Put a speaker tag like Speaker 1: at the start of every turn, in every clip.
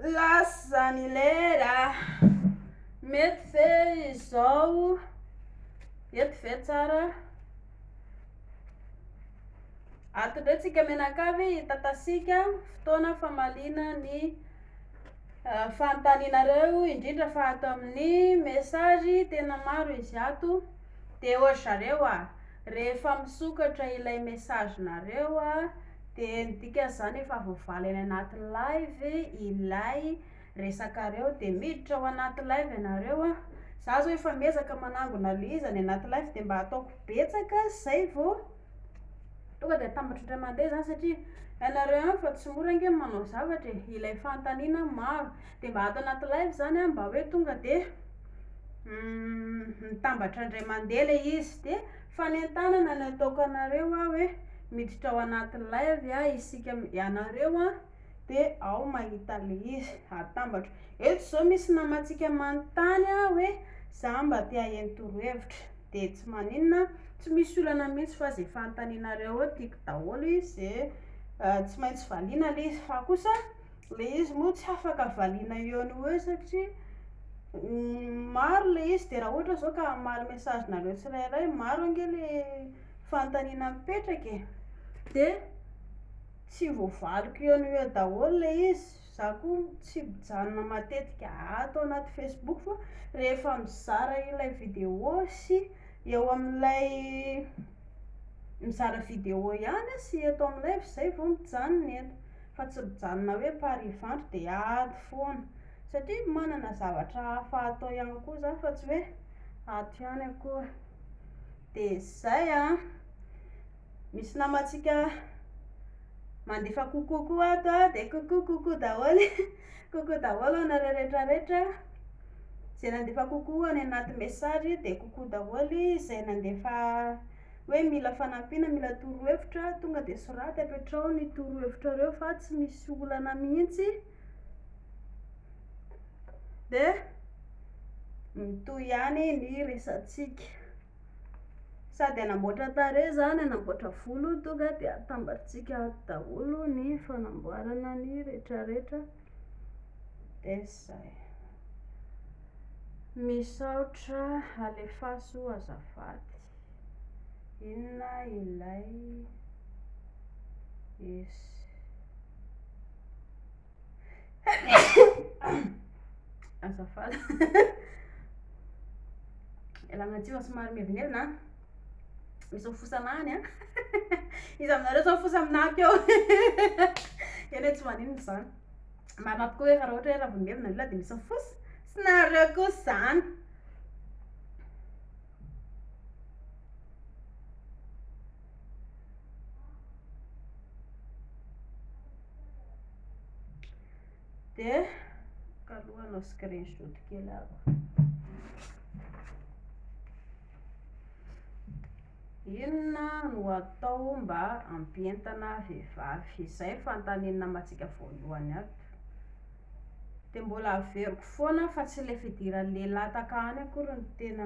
Speaker 1: Lasa ny lera mety fe izao eto ve tsara atondretsika menakavy hitatasika fotoana famalina ny fanotaninareo indrindra fa ato amin'ny mesazy tena maro izy ato de ohatry zareo rehefa misokatra ilay mesazinareo de midika zany efa voavaly any anaty live ilay resakareo de miditra ao anaty live ianareo za zao efa miezaka manangona liza any anaty live de mba ataoko betsaka zay vao tonga de tambatra indray mandeha zany satria ianareo fa tsy mora nge manao zavatra ilay fanontaniana maro de mba ato anaty live zany mba hoe tonga de mitambatra indray mandeha le izy de fanentanana ny ataoko anareo hoe miditra ao anaty live isika ianareo de ao mahita le izy atambatra eto zao misy namatsika manontany hoe za mba te aheno torohevitra de tsy maninona tsy misy olana mihitsy fa zay fanontanianareo tiako daholo izy tsy maintsy valiana le izy fa kosa le izy moa tsy afaka valiana eo ny hoe satria maro le izy de raha ohatra zao ka maro mesazinareo tsirairay maro ange le fanontaniana mipetraka de tsy voavaliko eo ny hoe daholo le izy za koa tsy mijanona matetika ato anaty Facebook fa rehefa mizara ilay vidéo sy eo amin'ilay mizara vidéo ihany sy eto amin'ilay zay vao mijanona eto fa tsy mijanona hoe parivandro de ato foana satria manana zavatra hafa atao ihany koa za fa tsy hoe ato ihany akory de zay misy namatsika mandefa kokoa ato de kokoa daholo kokoa daholo anareo rehetrarehetra zay nandefa kokoa any anaty mesazy de kokoa daholo zay nandefa hoe mila fanampiana mila torohevitra tonga de soraty apetrao ny torohevitra reo fa tsy misy olana mihitsy de mitohy ihany ny resatsika sady anamboatra tarehy zany anamboatra volo tonga de atambatsika daholo ny fanamboarana ny rehetrarehetra de zay misaotra alefaso azafady inona ilay izy azafady elagnatsiva somary mihevignevina misy fosanany izy aminareo zao fosa aminako eo ene tsy maninona zany marina tokoa hoe raha ohatra hoe raha vomevina lola de misy fosa sy nareo koa zany de kalohanao screenshot kely ako inona no atao mba ampientana vehivavy izay fanontaniana matsika voalohany ato de mbola averiko foana fa tsy le fidiran'ny lehilahy takany akory ny tena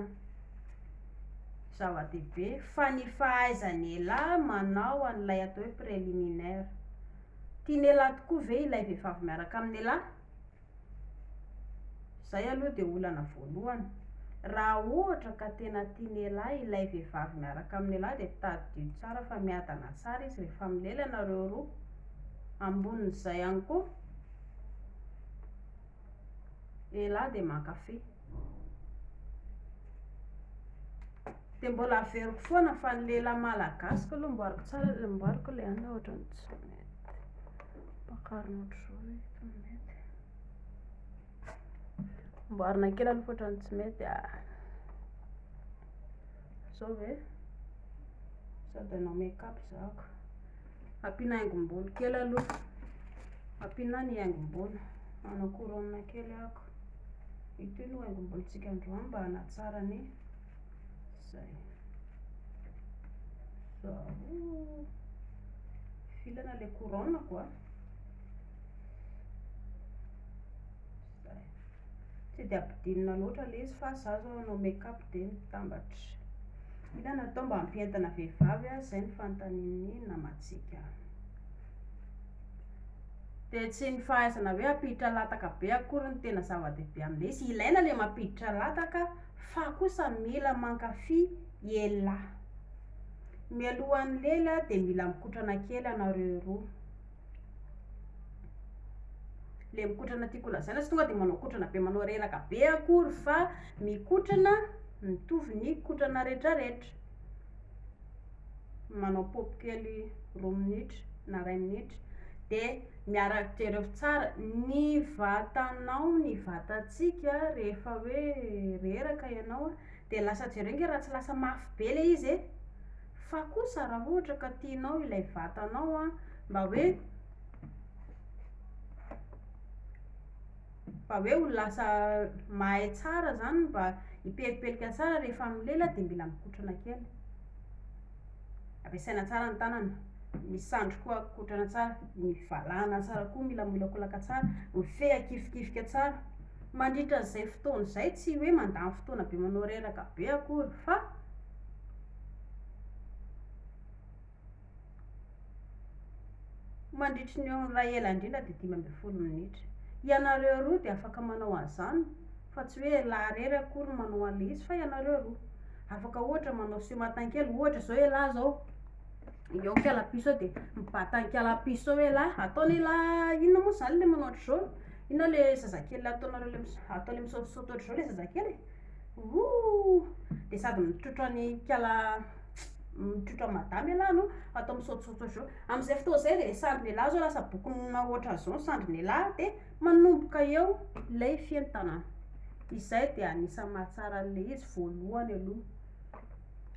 Speaker 1: zava-dehibe fa ny fahaizany lahy manao an'ilay atao hoe préliminaire tiany lahy tokoa ve ilay vehivavy miaraka amin'ny lahy zay aloha de olana voalohany raha ohatra ka tena tiany lahy ilay vehivavy miaraka amin'ny lahy de tadidio tsara fa miadana tsara izy rehefa milely nareo roa ambonin'izay ihany koa lahy de mankafy de mbola averiko foana fa ny lehilahy malagasy aloha mboariko tsara mboariko le ana ohatrany tsy mety pakarina ohatr'izao hoe mety mboarina kely aloha ohatrany tsy mety zao ve sady anao make-up zako ampiana haingom-bolo kely aloha ampiana ny haingom-bolo anao couronne kely ako ito no haingom-bolontsika androany mba hanatsara ny zay zao filana le couronne koa zay tsy de ampidinina loatra le izy fa za zao anao make-up de mitambatra ilana atao mba hampientana vehivavy zay ny fanontaniany namatsika de tsy ny fahaizana hoe ampiditra lataka be akory ny tena zava-dehibe amin'ilay izy. Ilaina le mampiditra lataka fa kosa mila mankafy ela. Mialohan'ny lela de mila mikotrana kely anareo roa. Le mikotrana tiako lazaina sy tonga de manao kotrana be manao reraka be akory fa mikotrana mitovy ny kotrana rehetrarehetra. Manao paopy kely 2 minitra na 1 minitra de miaraka jereo tsara ny vatanao ny vatantsika rehefa hoe reraka ianao de lasa jereo nge raha tsy lasa mafy be le izy e. Fa kosa raha ohatra ka tianao ilay vatanao mba hoe ho lasa mahay tsara zany, mba hipelipelika tsara rehefa milela de mila mikotrana kely. Ampiasaina tsara ny tanana, ny sandro koa kotrana tsara, ny valahana tsara koa mila miolakolaka tsara, mifehy akifikifika tsara. Mandritra an'izay fotoana izay tsy hoe mandany fotoana be manao reraka be akory fa mandritry ny eo amin'ny ray ela indrindra de 15 minitra. Ianareo roa de afaka manao an'izany fa tsy hoe laharery akory manao an'le izy, fa ianareo roa afaka ohatra manao ce matin kely, ohatra zao elahy zao eo kiala-piso de mibata ny kiala-piso hoe elahy ataony elahy inona moa zany le manao ohatr'izao, inona le zazakely ataonareo le atao le misaotisaoty ohatr'izao le zazakely de sady mitrotro ny kiala mitrotro madama elahy no atao misaotisaoty ohatr'izao. Amin'izay fotoana izay de sandry ny elahy zao lasa bokona ohatran'izao sandry ny elahy de manomboka eo ilay fientanana. Izay de anisany mahatsara an'le izy voalohany aloha,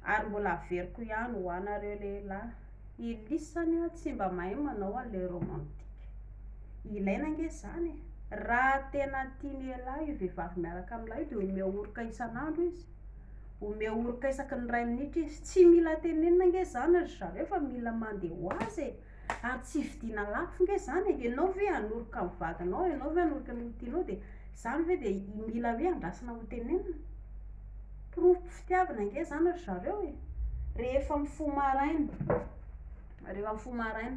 Speaker 1: ary mbola averiko ihany ho anareo lehilahy, ilisany tsy mba mahay manao an'le romantika. Ilaina nge zany e, raha tena tiany elahy io vehivavy miaraka amin'lahy io de omeo oroka isan'andro izy, omeo oroka isaky ny 2 minitra izy, tsy mila tenenina nge zany ry zareo fa mila mandeha ho azy e, ary tsy vidiana lafo nge zany e. Ianao ve hanoroka amin'ny vadinao, ianao ve hanoroka ny tianao de zany ve de mila hoe andrasana ho tenenina. Porofo fitiavana nge zany ry zareo e. Rehefa mifoha maraina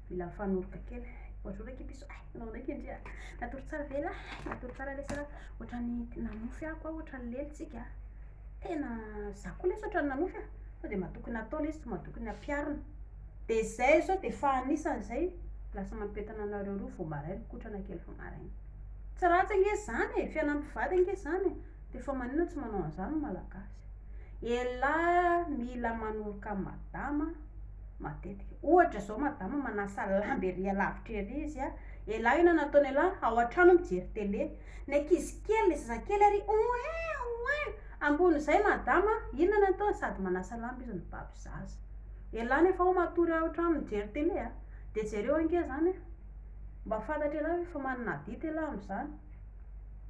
Speaker 1: mila mifanoroka kely. Ohatra hoe kipiso anao ndraiky indria natory tsara ve lahy, natory tsara lesy lahy, ohatran'ny nanofy aho koa ohatran'ny lelitsika, tena za koa lesy ohatran'ny nanofy sao de mahatokony atao le izy, mahatokony ampiarina. De zay zao de efa anisan'izay lasa mampetana anareo roa vao maraina, kotrana kely vao maraina. Tsy ratsy nge zany e, fiainam-pivady nge zany e, de fa maninona tsy manao an'izany malagasy. Elahy mila manoroka madama matetika. Ohatra zao madama manasa lamba ery alavitra ery izy elahy io na nataony elahy ao an-trano mijery télé, ny ankizy kely le zazakely ary oin ambon'izay madama inona no ataony, sady manasa lamba izy mibaby zaza. Elahy nefa ao matory ao an-trano mijery télé de jereo ange zany mba fantatra elahy hoe fa manana adity elahy amin'izany,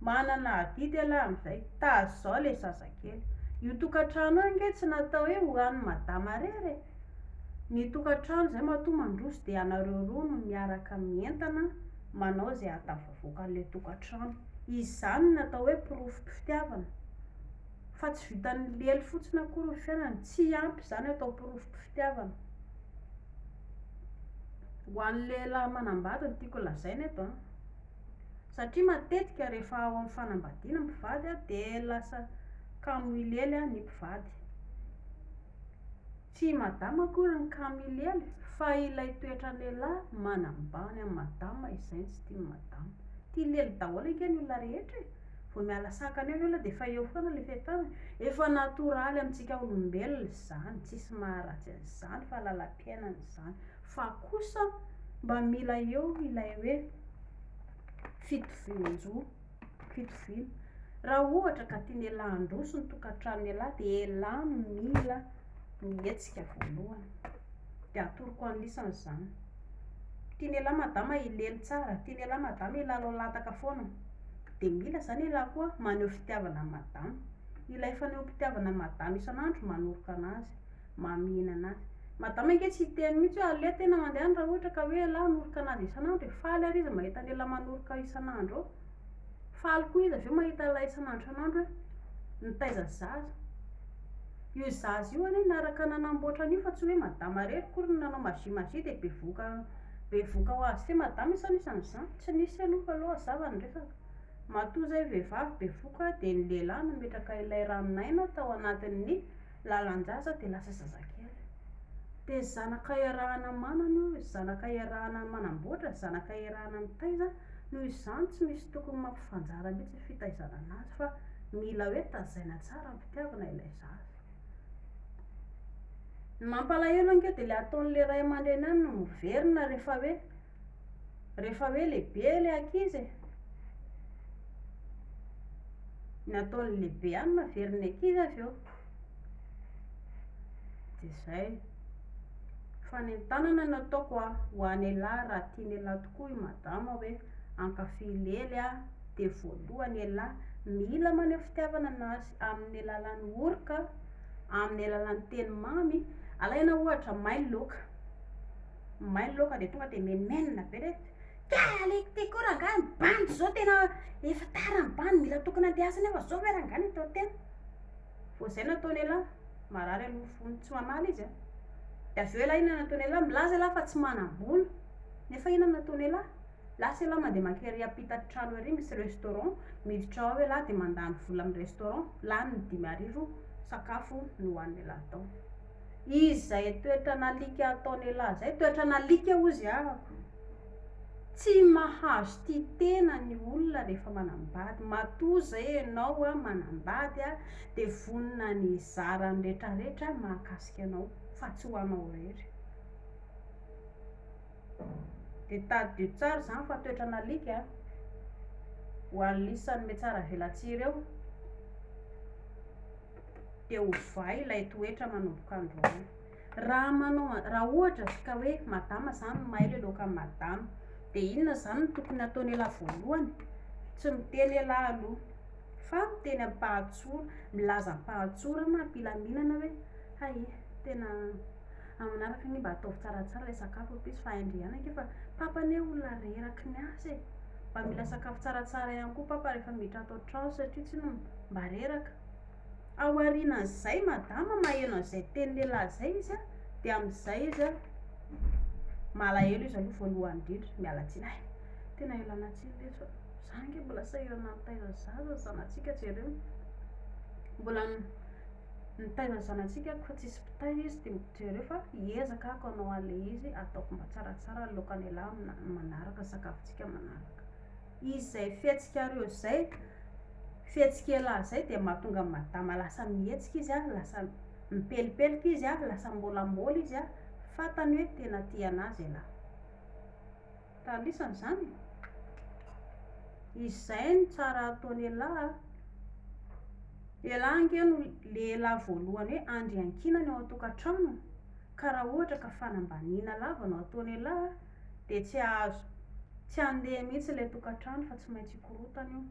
Speaker 1: manana adity elahy amin'izay, tazo zao le zazakely. Io tokantrano io ange tsy natao hoe ho an'ny madama rery e, ny tokantrano zay matoa mandroso de anareo roa no miaraka mientana manao zay ahatafavoaka an'le tokantrano. Izy zany natao hoe porofom-pitiavana, fa tsy vitan'ny lely fotsiny akory ny fiainana, tsy ampy zany atao porofom-pitiavana. Ho an'ny lehilahy manambady no tiako lazaina eto satria matetika rehefa ao amin'ny fanambadiana mpivady de lasa kamo ilely ny mpivady. Tsy madama akory ny kamo ilely fa ilay toetra lehilahy manambany amin'ny madama, izay tsy tian'ny madama. Tia lely daholo ange ny olona rehetra e, vao miala sakany eo ny olona de fa eo foana le fiaintanana, efa natoraly amintsika olombelona zany, tsisy maharatsy an'izany fa lalam-piainana izany. Fa kosa mba mila eo ilay hoe fitovian-jo, fitoviana. Raha ohatra ka tiany elahy handroso ny tokantrano elahy de elahy no mila mihetsika voalohany, de atoroko anisan'izany zany. Tiany elahy madama hilely tsara, tiany elahy madama hilalao lataka foana, de mila zany elahy koa maneho fitiavana amin'ny madama. Ilay faneho fitiavana madama isan'andro manoroka anazy, mamihina anazy. Madama ange tsy hiteny mihitsy hoe aleo tena mandehana raha ohatra ka hoe elahy hanoroka anazy isan'andro, faly ary izy mahita ny elahy manoroka isan'andro ao. Faly koa izy aveo mahita elahy isan'andro hoe nitaiza zaza. Io zaza io anie naraka nanamboatra an'io fa tsy hoe madama rery akory no nanao magie de bevoka be voka ho azy fe madama isanisan'izany tsy nisy aloha aloha zavany resaka matoa zay vehivavy be voka de ny lehilahy nametraka ilay ranonaina tao anatin'ny lalan-jasa de lasa zazakely de zanaka iarahana manana io zanaka iarahana manamboatra zanaka iarahana mitaiza noho izany tsy misy tokony mampifanjara mihitsy fitaizana azy fa mila hoe tazaina tsara mpitiavana ilay zaza mampalahelo anke de le ataon'le ray aman-dreny any no miverina rehefa hoe lehibe le ankizy ny ataon'ny lehibe any naveriny ankizy avy eo de zay fanentanana no ataoko ho an'ny elahy raha tiany elahy tokoa i madama hoe ankafy lely de voalohany elahy mila maneho fitiavana anazy amin'ny alalan'ny orika amin'ny alalan'ny teny mamy alaina ohatra mainy laoka de tonga de menmenina be reto aleko ty koa rangany bandy zao tena efa tara ny bandy mila tokony andeasany afa zao hoe rangany atao tena vo zay nataony elahy marary aloha fony tsy mamaly izy de avy eo elahy ina nataony elahy milaza elahy fa tsy manam-bola nefa ina nataony elahy lasa elahy mandeha mankeny ampita trano ery misy restaurant miditra ao elahy de mandany vola amin'ny restaurant lany 5,000 sakafo no hoan'ny elahy tao izay toetra nalika ataony elahy zay toetra nalika ozy ahako tsy mahazo ty tena ny olona rehefa manambady matoa zay ianao manambady de vonina ny zarany rehetrarehetra mahakasika anao fa tsy ho anao rery de tady dio tsara zany fa toetra nalika ho an'lisany me tsara velatsiry eo de ovay ilay toetra manomboka androany raha ohatra ka hoe madama zany mahay le laoka madama de inona zany no tokony ataony elahy voalohany tsy miteny elahy aloha fa miteny ampahatsora milaza ampahatsora na ampilaminana hoe hay tena amanaraka ny mba ataovy tsaratsara le sakafo pisy fa andriana anke fa papane olona reraky ny asa mba mila sakafo tsaratsara ihany koa papa rehefa miditra atao trano satria tsy no mba reraka aorianan'izay madama maheno an'izay teny lehilahy zay izy de amin'izay izy malahelo izy aloha voalohany indrindra mialatsiny tena ialanatsiny lesy zany nge mbola sahirana nitaiza zaza zanatsika jereo mbola nitaiza zanatsika fa tsisy mpitay izy de jereo fa hiezaka ako anao an'le izy ataoko mba tsaratsara laokany elahy manaraka sakafotsika manaraka izay fihetsika reo zay fihetsika elahy zay de mahatonga madama lasa mihetsika izy lasa mipelipelika izy lasa mbolambola izy fatany hoe tena tianazy elahy talisany zany izay ny tsara ataony elahy angeno le elahy voalohany hoe andriankinany ao an-tokantrano ka raha ohatra ka fanambanina lava no ataony elahy de tsy azo tsy andeha mihitsy le tokantrano fa tsy maintsy korotany io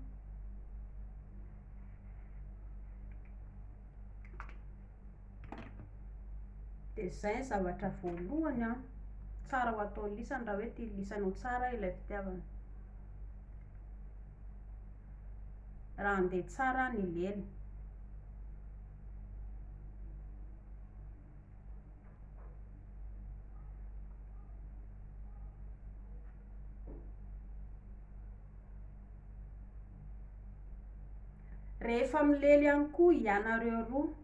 Speaker 1: de zay ny zavatra voalohany tsara ho atao lisany raha hoe tia lisany ho tsara ilay fitiavana raha andeha tsara ny lely rehefa milely ihany koa ianareo roa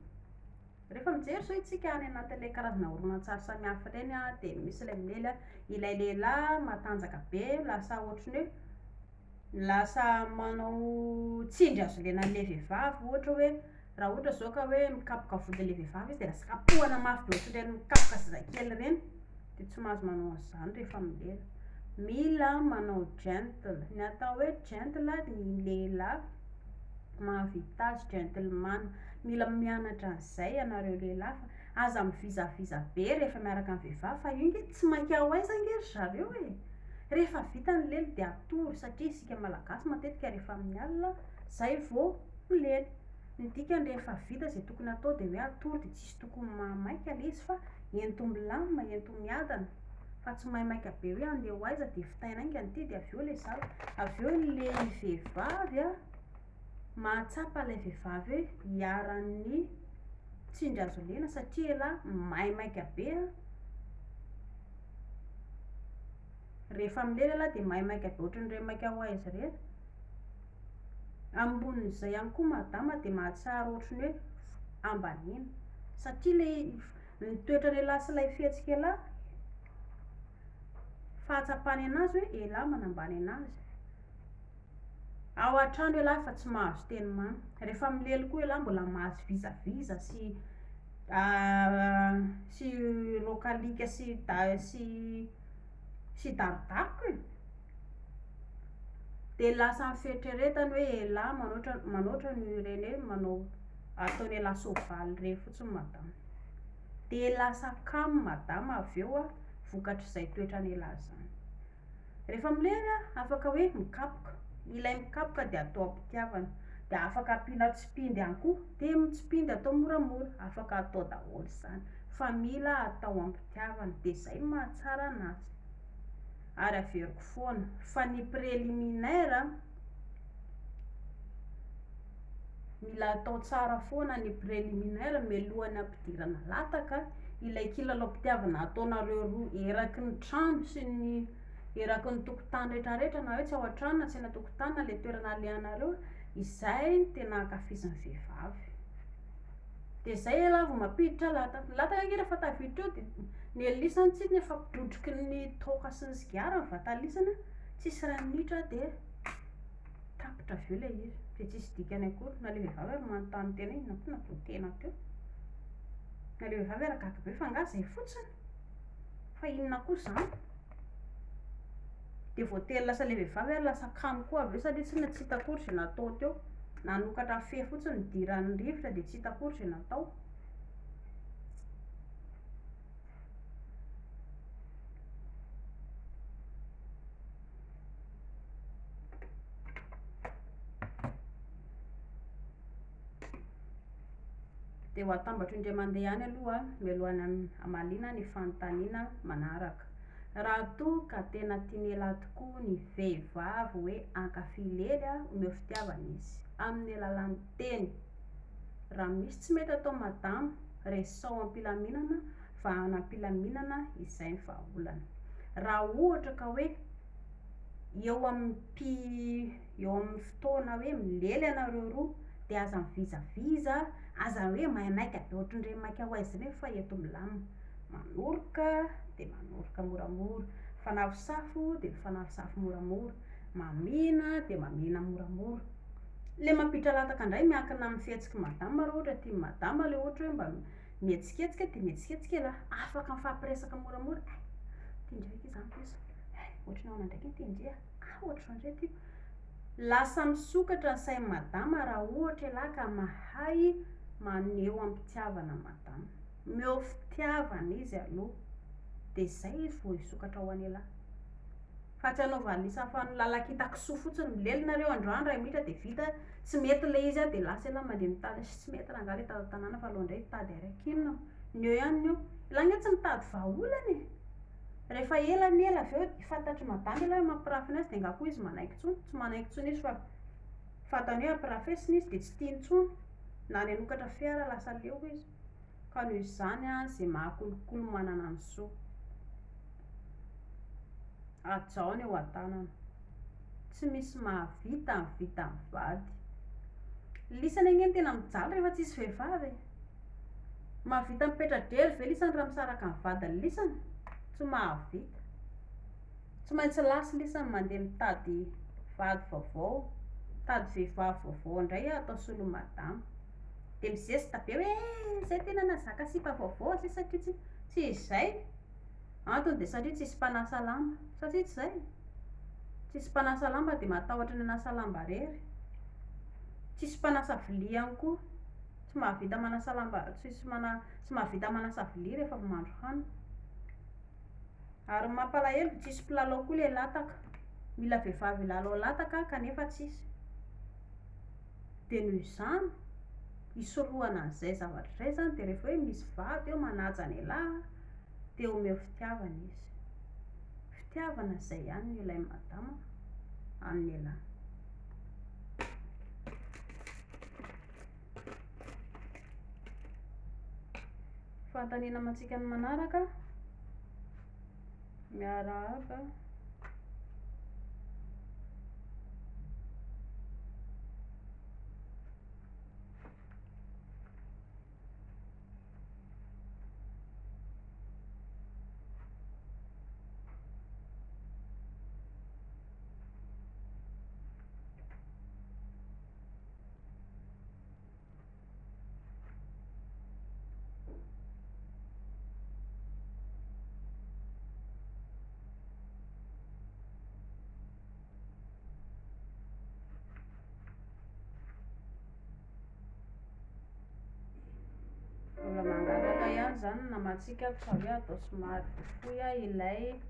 Speaker 1: rehefa mijery zao itsika any anatin'ilay karazana horonan-tsary samihafa reny de misy ilay milely ilay lehilahy matanjaka be lasa ohatrany hoe lasa manao tsindry azo lenan'le vehivavy ohatra hoe raha ohatra zao ka hoe mikapoka vodin'le vehivavy izy de lasa kapohana mafy be ohatrany mikapoka zazakely reny de tsy mahazo manao an'izany rehefa milely mila manao gentle ny atao hoe gentle ny lehilahy mahavita azy gentleman mila mianatra an'izay ianareo lehilahy fa aza mivizaviza be rehefa miaraka amin'ny vehivavy fa io nge tsy mankao aiza nge zareo rehefa vita ny lely de atory satria isika malagasy matetika rehefa amin'ny alina zay vao milely ny dikany rehefa vita zay tokony atao de hoe atory de tsisy tokony mahamaika le izy fa ento milamina ento miadana fa tsy mahamaika be hoe andeha ho aiza de fitaina aingany ty de avy eo le zaza avy eo le vehivavy mahatsapa ilay vehivavy hoe hiaran'ny tsindry azo lena satria elahy mahamaika be rehefa milely aloha de maimaika be ohatran'ireny maika ho aiza ireny. Ambonin'izay ihany koa madama de mahatsiaro ohatrany hoe ambaniana satria ny toetran'elahy sy ilay fihetsika elahy fahatsapany anazy hoe elahy manambany anazy. Ao an-trano elahy fa tsy mahazo teny mamy, rehefa milely koa elahy mbola mahazo vizaviza sy rokalika sy daridarika e. De lasa miferitreretana hoe elahy manoatra noho ireny hoe manao ataony elahy soavaly ireny fotsiny madama. De lasa kamo madama avy eo vokatr'izay toetrany elahy zany. Rehefa milely afaka hoe mikapoka, ilay mikapoka de atao am-pitiavana, de afaka ampiana tsipindy ihany koa, de tsipindy atao moramora, afaka atao daholo izany fa mila atao am-pitiavana de zay mahatsara anazy. Ary averiko foana fa ny préliminaire mila atao tsara foana ny préliminaire mialohan'ny ampidirana lataka. Ilay kilalaom-pitiavana ataonareo roa eraky ny trano sy ny eraky ny tokotany rehetrarehetra, na hoe tsy ao an-trano na tsy eny an-tokotany na le toerana alehanareo, izay no tena ankafizin'ny vehivavy. De zay elahy vao mampiditra lataka ange rehefa tafiditra eo de ny elisany tsiny efa ampidrodriky ny toaka sy ny sigara ny vatalisana, tsisy ray minitra de tapitra avy eo le izy, de tsisy dikany akory. Na le vehivavy ary manontany tena hoe inona koa navoatena teo, na le vehivavy ary gaga be fa angaha zay fotsiny, fa inona koa zany. De voatery lasa le vehivavy ary lasa kamo koa avy eo satria tsy hita akory izay natao teo, nanokatra fe fotsiny nidiran'ny rivotra de tsy hita akory izay natao. De ho atambatra indray mandeha any aloha mialohan'ny hamalina ny fanontaniana manaraka. Raha toa ka tena tiany elahy tokoa ny vehivavy hoe ankafy lely omeo fitiavana izy amin'ny alalan'ny teny. Raha misy tsy mety atao madama, resao am-pilaminana fa anam-pilaminana izay ny vahaolana. Raha ohatra ka hoe eo amin'ny fotoana hoe milely anareo roa de aza mivizaviza, aza hoe maimaika be ohatran'ireny maika ho aiza ireny fa eto milamina, manoroka de manoroka moramora, mifanafosafo de mifanafosafo moramora, mamina de mamina moramora. Le mampiditra lataka indray miankina amin'ny fihetsiky madama. Raha ohatra tia madama le ohatra hoe mba mihetsiketsika de mihetsiketsika elahy, afaka mifampiresaka moramora. Tia ndraiky izany kosa, ohatran'ny ahoana ndraiky ity ndre ohatran'izao ndray ty. Lasa misokatra ny sain'ny madama raha ohatra elahy ka mahay maneho am-pitiavana madama, omeo fitiavana izy aloha, de zay izy vao hisokatra ho an'ny elahy. Fa tsy hanao valisa fa lalakita kisoa fotsiny milely nareo androany ray minitra de vita, tsy mety le izy de lasa elahy mandeha mitady, tsy mety raha angaha le tady tanàna fa aleo indray hitady araiky. Inona ny eo ihany ny eo, elahy nge tsy mitady vahaolana e. Rehefa ela avy eo fantatry madama elahy hoe mampirafy anazy de angaha koa izy manaiky intsony, tsy manaiky intsony izy fa fantany hoe ampirafesiny izy de tsy tia intsony, na ny hanokatra fiara lasa leo izy. Ka noho izany izay mahakolokolo manana ny soa, atao ny eo an-tanana, tsy misy mahavita mivita mivady. Lisany anie tena mijaly rehefa tsisy vehivavy, mahavita mipetra-drery ve lisany raha misaraka ny vadiny lisany? Tsy mahavita, tsy maintsy lasa lisany mandeha mitady vady vaovao, mitady vehivavy vaovao indray atao solomadama, de mizesta be hoe zay tena nazaka sipa vaovao zay satria tsy izay. Antony de satria tsisy mpanasa lamba, satria tsy izay, tsisy mpanasa lamba de matahotra ny hanasa lamba rery, tsisy mpanasa vilia ihany koa, tsy mahavita manasa lamba, tsy mahavita manasa vilia rehefa avy mahandro hanina. Ary mampalahelo tsisy mpilalao koa le lataka, mila vehivavy hilalao lataka kanefa tsisy. De noho izany hisorohana an'izay zavatra izay zany de rehefa hoe misy vady eo manaja ny elahy de omeo fitiavana izy, fitiavana izay ihany no ilain'ny madama amin'ny elahy. Fanontaniana mantsika ny manaraka miarahaba zany namatsika fa hoe atao somary fohifohy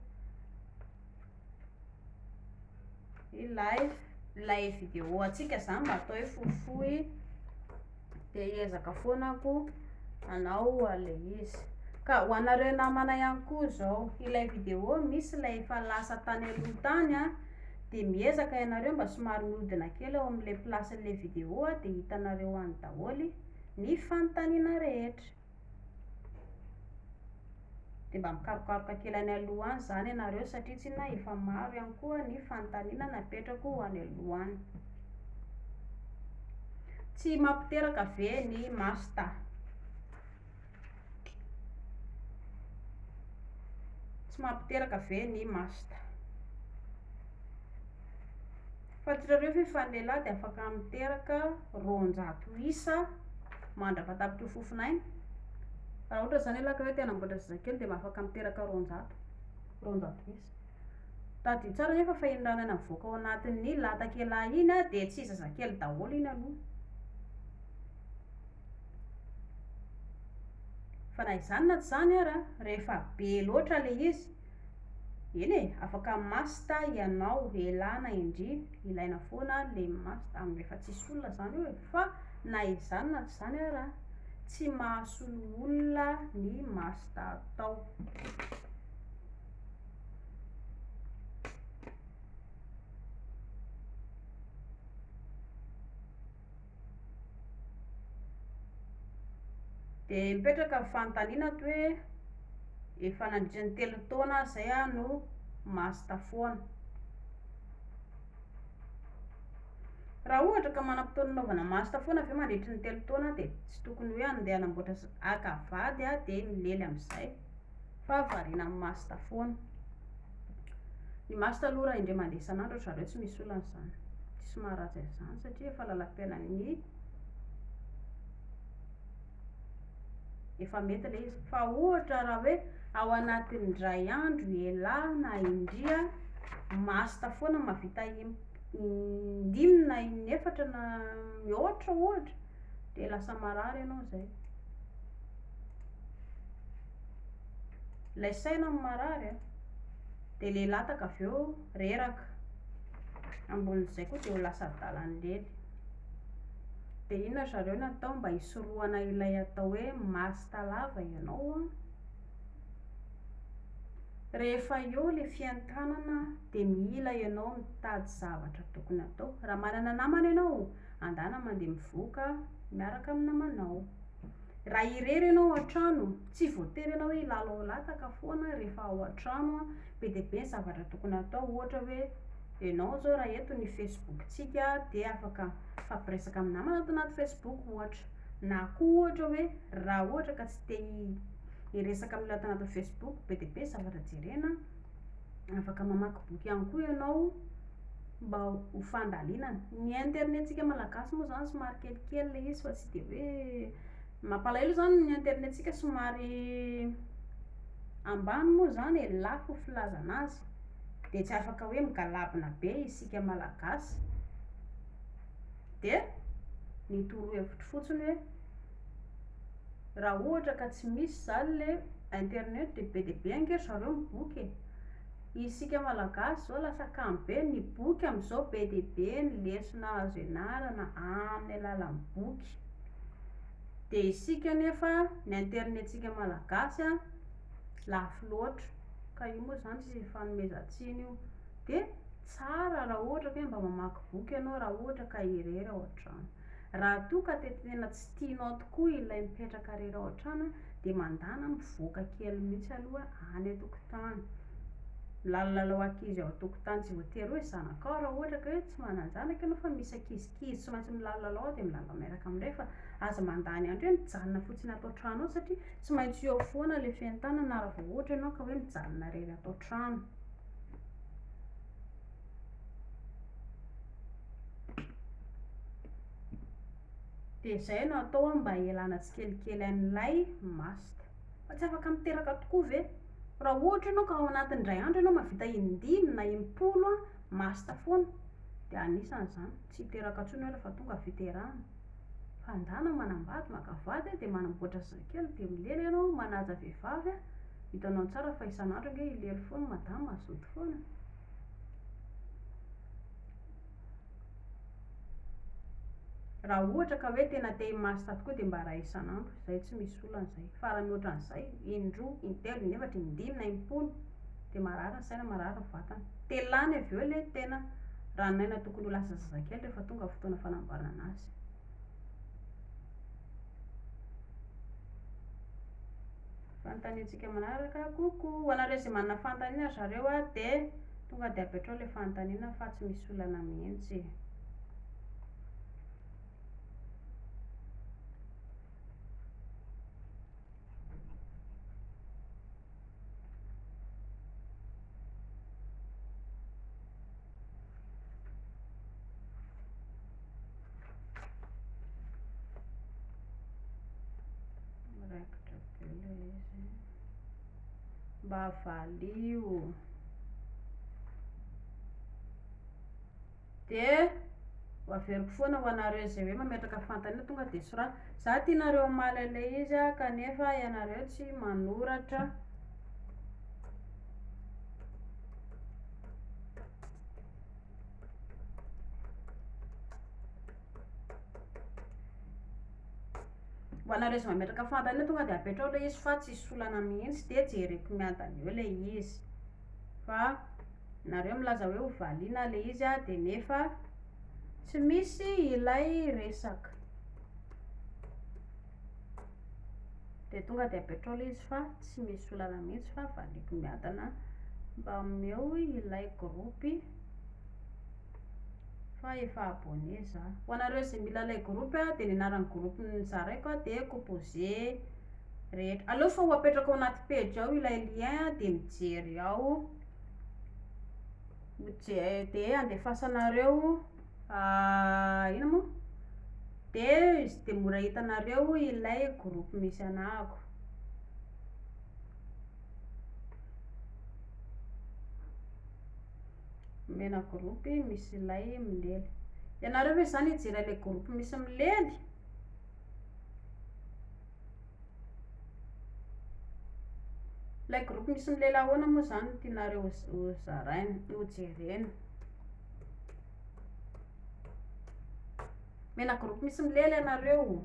Speaker 1: ilay vidéo atsika zany mba atao hoe fohifohy, de hiezaka foanako anao ale izy. Ka ho anareo namana ihany koa zao, ilay vidéo misy ilay efa lasa tany aloha tany a, de miezaka ianareo mba somary mihodina kely eo amin'le placen'le vidéo a, de hitanareo any daholy ny fanontaniana rehetra. De mba mikarokaroka kely any aloha any zany ianareo satria tsy na efa maro ihany koa ny fanontaniana napetrako ho any aloha any. Tsy mampiteraka ve ny masta? Tsy mampiteraka ve ny masta? Fantatrareo fa fa ny lehilahy de afaka miteraka 200 isa mandra-patapitry fofinainy. Raha ohatra zany ialahy ka hoe te hanamboatra zazakely de afaka miteraka 200 isa. Tady tsara nefa fa iny raha mivoaka ao anatin'ny latakelahy iny a de tsy zazakely daholo iny aloha. Fa na izany na tsy zany ara, rehefa be loatra le izy, eny e, afaka masta ianao elahy na indry, ilaina foana le masta rehefa tsisy olona zany eo e. Fa na izany na tsy zany ara, tsy mahasolo olona ny masta atao. De mipetraka fanontaniana toy hoe efa nandritra ny 3 taona zay a no masta foana. Raha ohatra ka manam-potoana nanaovana masta foana ve mandritra ny 3 taona de tsy tokony hoe andeha hanamboatra akavady a de milely amin'izay, fa variana amin'ny masta foana. Ny masta aloha raha indray mandeha isan'andro ohatry zareo tsy misy olana zany, tsisy maharatsy an'izany satria efa lalam-piainan'ny efa mety le izy. Fa ohatra raha hoe ao anatin'ny indray andro elahy na indria masta foana mahavita 5 na 4 na mihoatra ohatra, de lasa marary ianao zay. Lay saina no marary a, de le lataka avy eo reraka, ambonin'izay koa de ho lasa adalan'ny lely. De inona zareo natao mba hisorohana ilay atao hoe masta lava ianao a. Rehefa eo le fiantanana de mila ianao mitady zavatra tokony atao. Raha manana namana ianao, andana mandeha mivoaka miaraka amin'ny namanao. Raha irery ianao an-trano, tsy voatery ianao hoe hilalao lataka foana rehefa ao an-trano a, be dia be ny zavatra tokony atao. Ohatra hoe ianao zao raha eto ny Facebook-tsika de afaka mifampiresaka amin'ny namana ato anaty Facebook ohatra. Na koa ohatra hoe raha ohatra ka tsy te hiresaka amin'ny ato anaty Facebook, be dia be ny zavatra jerena, afaka mamaky boky ihany koa ianao mba ho fandalinana. Ny internet-tsika malagasy moa zany somary kelikely le izy fa tsy de hoe mampalahelo zany ny internet-tsika somary ambany moa zany e, lafo filazana azy, de tsy afaka hoe migalabona be isika malagasy. De ny torohevitro fotsiny hoe raha ohatra ka tsy misy zany le internet de be dia be ange zareo miboky e. Isika malagasy zao lasa kamo be ny boky amin'izao, be dia be ny lesona azo ianarana amin'ny alalan'ny boky. De isika nefa ny internet-tsika malagasy a lafo loatra, ka io moa zany tsy fanomezan-tsiny io. De tsara raha ohatra ka hoe mba mamaky boky ianao raha ohatra ka irery ao an-trano. Raha toa ka tena tsy tianao tokoa ilay mipetraka irery ao an-trano de mandana mivoaka kely mihitsy aloha any an-tokotany, milalalalao ankizy ao an-tokotany. Tsy voatery hoe zanakao raha ohatra ka hoe tsy manan-janaka ianao fa misy ankizikizy tsy maintsy milalalalao de milalao miaraka amin'ireny, fa aza mandany andro eny mijanona fotsiny ato an-trano ao satria tsy maintsy eo foana le fiantanana raha vao ohatra ianao ka hoe mijanona irery ato an-trano. De zay no atao mba hialana tsikelikely an'ilay masta. Fa tsy afaka miteraka tokoa ve? Raha ohatra ianao ka ao anatin'ny indray andro ianao mahavita 5 na 10 a masta foana, de anisan'izany tsy hiteraka intsony ara fa tonga fiterahana. fandana manambady makavady dia manamboatra zazakely dia milely ianao manaja vehivavy hitanao tsara fa isan'andro nge ilely foana madama mazoto foana. Raha ohatra ka hoe tena te himasitra tokoa dia mba ray isan'andro, izay tsy misy olan'izay. Fa raha mihoatra an'izay indroa, intelo, inefatra, indimy na impolo dia marary ny saina, marary ny vatana. Telany avy eo ilay tena ranonaina tokony ho lasa zazakely rehefa tonga fotoana fanamboarana azy. Fanontaniantsika manaraka, koko ho anareo izay manana fanontaniana zareo dia tonga dia apetrao ilay fanontaniana fa tsy misy olana mihitsy. Miraikitra be ilay izy. Mba valio. Dia ho averiko foana ho anareo izay hoe mametraka fanontaniana tonga dia soratra. Za tianareo mamaly ilay izy kanefa ianareo tsy manoratra. Ho anareo izay mametraka fanontaniana tonga dia apetrao ilay izy fa tsy solana mihitsy dia jereko miadana eo ilay izy. Fa nareo milaza hoe ho valiana ilay izy dia nefa tsy misy ilay resaka. Dia tonga dia apetrao ilay izy fa tsy misy olana mihitsy fa valiko miadana mba omeo ilay gropy fa efa abonné za. Ho anareo izay mila ilay gropy dia ny anaran'ny gropy nizaraiko dia composé rehetra. Aleo fa ho apetraka ao anaty page ao ilay lien dia mijery ao. Dia andefasanareo ino moa? Dia mora hitanareo ilay gropy misy anahako. Mena gropy misy ilay milely. Ianareo ve zany hijery ilay gropy misy milely? Ilay gropy misy milely ahoana moa zany tianareo ho zaraina, ho jerena? Mena gropy misy milely ianareo.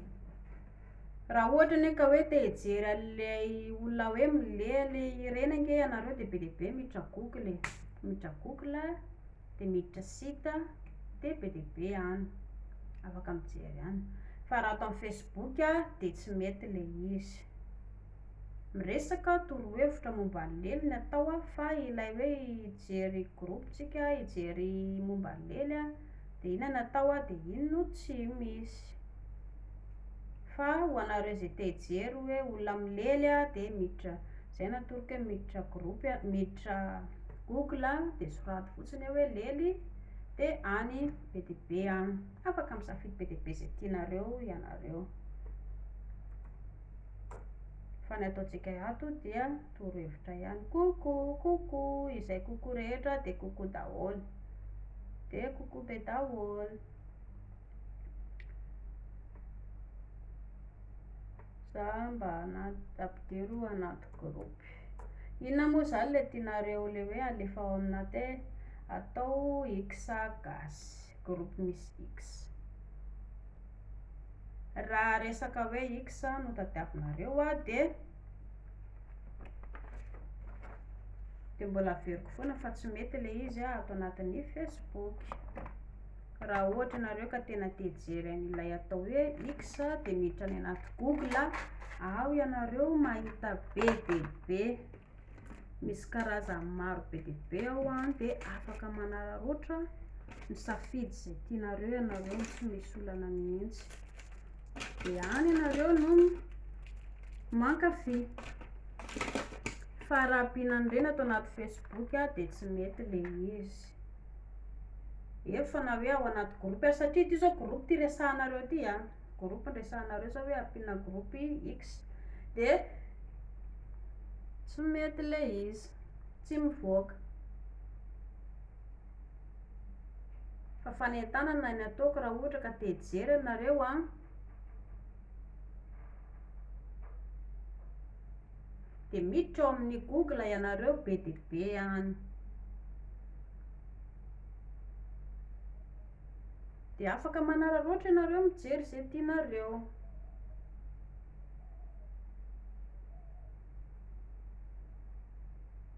Speaker 1: Raha ohatra anie ka hoe te hijery ilay olona hoe milely ireny ange ianareo dia be dia be miditra google. Miditra google dia miditra site dia be dia be any. Afaka mijery any. Fa raha atao amin'ny Facebook dia tsy mety ilay izy. Miresaka torohevitra momba ny lely ny atao fa ilay hoe hijery gropitsika, hijery momba ny lely dia ina ny atao dia iny no tsy misy. Fa ho anareo izay te hijery hoe olona milely dia miditra, izay natoroko hoe miditra gropy, miditra google dia soraty fotsiny hoe lely dia any be dia be any. Afaka misafidy be dia be izay tianareo ianareo. Fa ny ataontsika ato dia torohevitra ihany. Koko izay koko rehetra dia koko daholo. Dia koko be daholo. Za mba ampidiro anaty gropy. Inona moa zany ilay tianareo ilay hoe alefa ao anaty atao X gasy, gropy misy X. Raha resaka hoe X no tadiavinareo dia mbola averiko foana fa tsy mety ilay izy atao anatin'ny Facebook. Raha ohatra ianareo ka tena te hijery an'ilay atao hoe X dia miditra any anaty google ao ianareo mahita be dia be. Misy karazany maro be dia be ao dia afaka manararaotra misafidy izay tianareo ianareo tsy misy olana mihitsy. Dia any ianareo no mankafy. Fa raha ampihinany ireny atao anaty Facebook dia tsy mety ilay izy. Efa na hoe ao anaty gropy satria ity zao gropy ty resahanareo ty gropy resahanareo sao hoe ampiana gropy X dia tsy mety ilay izy, tsy mivoaka. Fa fanentanana ny ataoko raha ohatra ka te hijery ianareo de miditra ao amin'ny Google ianareo be dia be any. De afaka manararaotra ianareo mijery izay tianareo.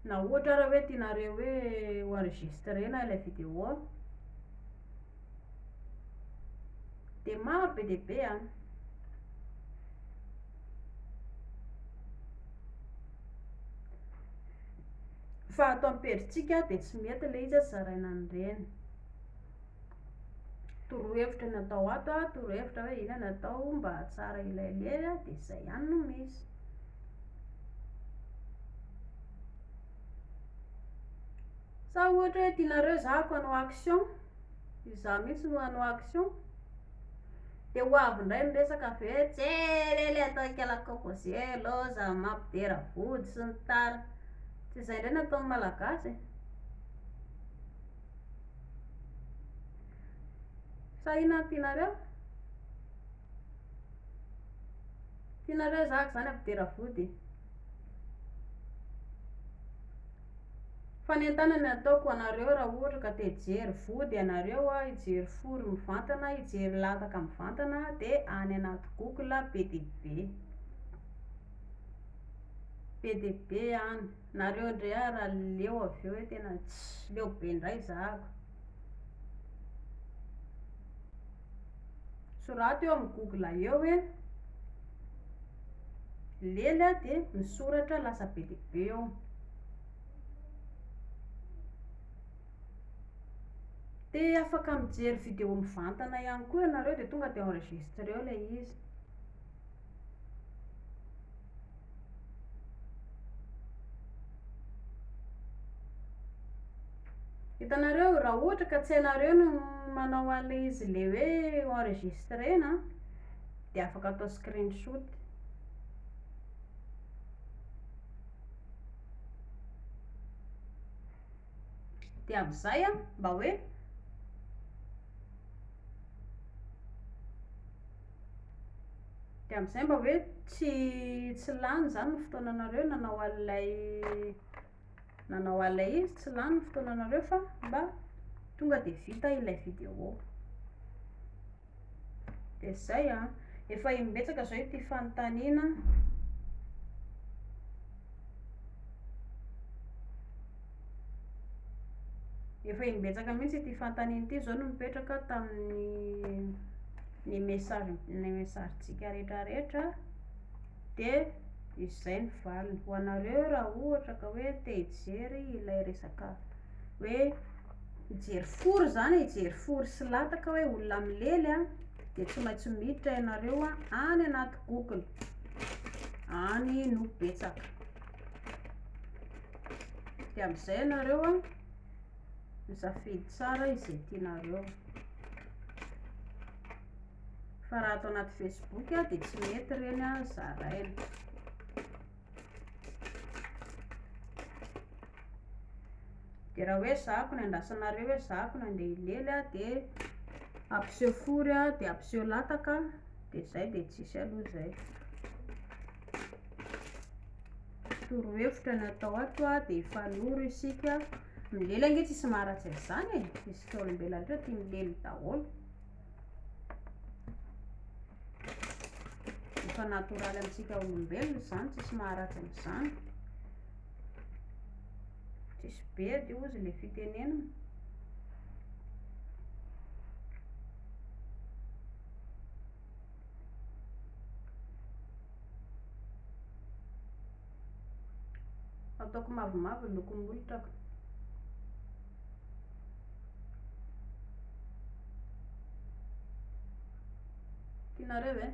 Speaker 1: Na ohatra raha hoe tianareo hoe enregistrena ilay vidéo de maro be dia be any. Fa ato am-peritsika de tsy mety ilay izy zaraina an'ireny. Torohevitra ny atao ato torohevitra hoe ina ny atao mba hahatsara ilay lera de izay ihany no misy. Sa ohatra hoe tianareo zahako hanao action, izaho mihitsy no hanao action, de ho avy indray miresaka avy hoe jerely atao ankalakoko zay loza mampidera vody sy ny tara. Tsy izay indray nataon'ny malagasy e. Sa ina tianareo? Tianareo zahako zany ampidera vody. Fanentanana ny ataoko anareo raha ohatra ka te hijery vody ianareo hijery fory mivantana, hijery lataka mivantana de any anaty Google be dia be. Be dia be any. Nareo indray raha leo avy eo hoe tena leo be indray zahako. Sorato eo amin'ny Google eo hoe lely de misoratra lasa be dia be eo. De afaka mijery vidéo mivantana ihany koa ianareo de tonga de enregistre eo ilay izy. Hitanareo raha ohatra ka tsy hainareo no manao an'ilay izy le hoe enregistrena de afaka atao screenshot. De amin'izay mba hoe tsy lany zany ny fotoananareo nanao an'ilay izy, tsy lany ny fotoananareo fa mba tonga de vita ilay vidéo. De zay efa imbetsaka zao ity fanontaniana. Efa imbetsaka mihitsy ity fanontaniana ity zao no mipetraka tamin'ny ny mesazintsika rehetrarehetra de izay ny valiny ho anareo raha ohatra ka hoe te hijery ilay resaka hoe hijery fory zany, hijery fory sy lataka hoe olona milely de tsy maintsy miditra ianareo any anaty Google, any no betsaka. De amin'izay ianareo misafidy tsara izay tianareo. Fa raha atao anaty Facebook de tsy mety ireny zaraina. De raha hoe zahako ny andrasanareo hoe zahako ny andeha hilely de ampiseho fory de ampiseho lataka de zay de tsisy aloha zay. Torohevitra ny atao ato de hifanoro isika. Milely ange tsisy maharatsy an'izany e, isika olombelona rehetra tia milely daholo. Efa natoraly amintsika olombelona zany, tsisy maharatsy an'izany. Tsisy be de ozy le fitenenana. Ataoko mavomavo ny lokom-bolotrako. Tianareo e?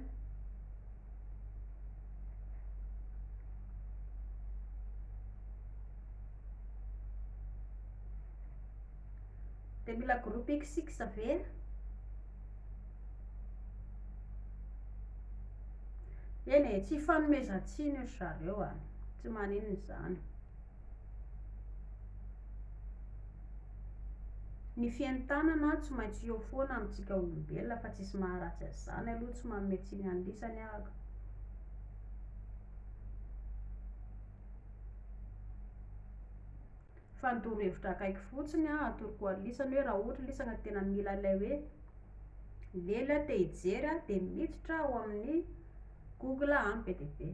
Speaker 1: De mila groupe XX ve? Eny e, tsy hifanomezan-tsiny io zareo tsy maninona izany. Ny fientanana tsy maintsy eo foana amintsika olombelona fa tsisy maharatsy an'izany aloha, tsy manome tsiny andisany ahako. fa ny torohevitra akaiky fotsiny atoroko alisany hoe raha ohatra lisana tena mila lay hoe lela te hijery de miditra ao amin'ny Google any be dia be.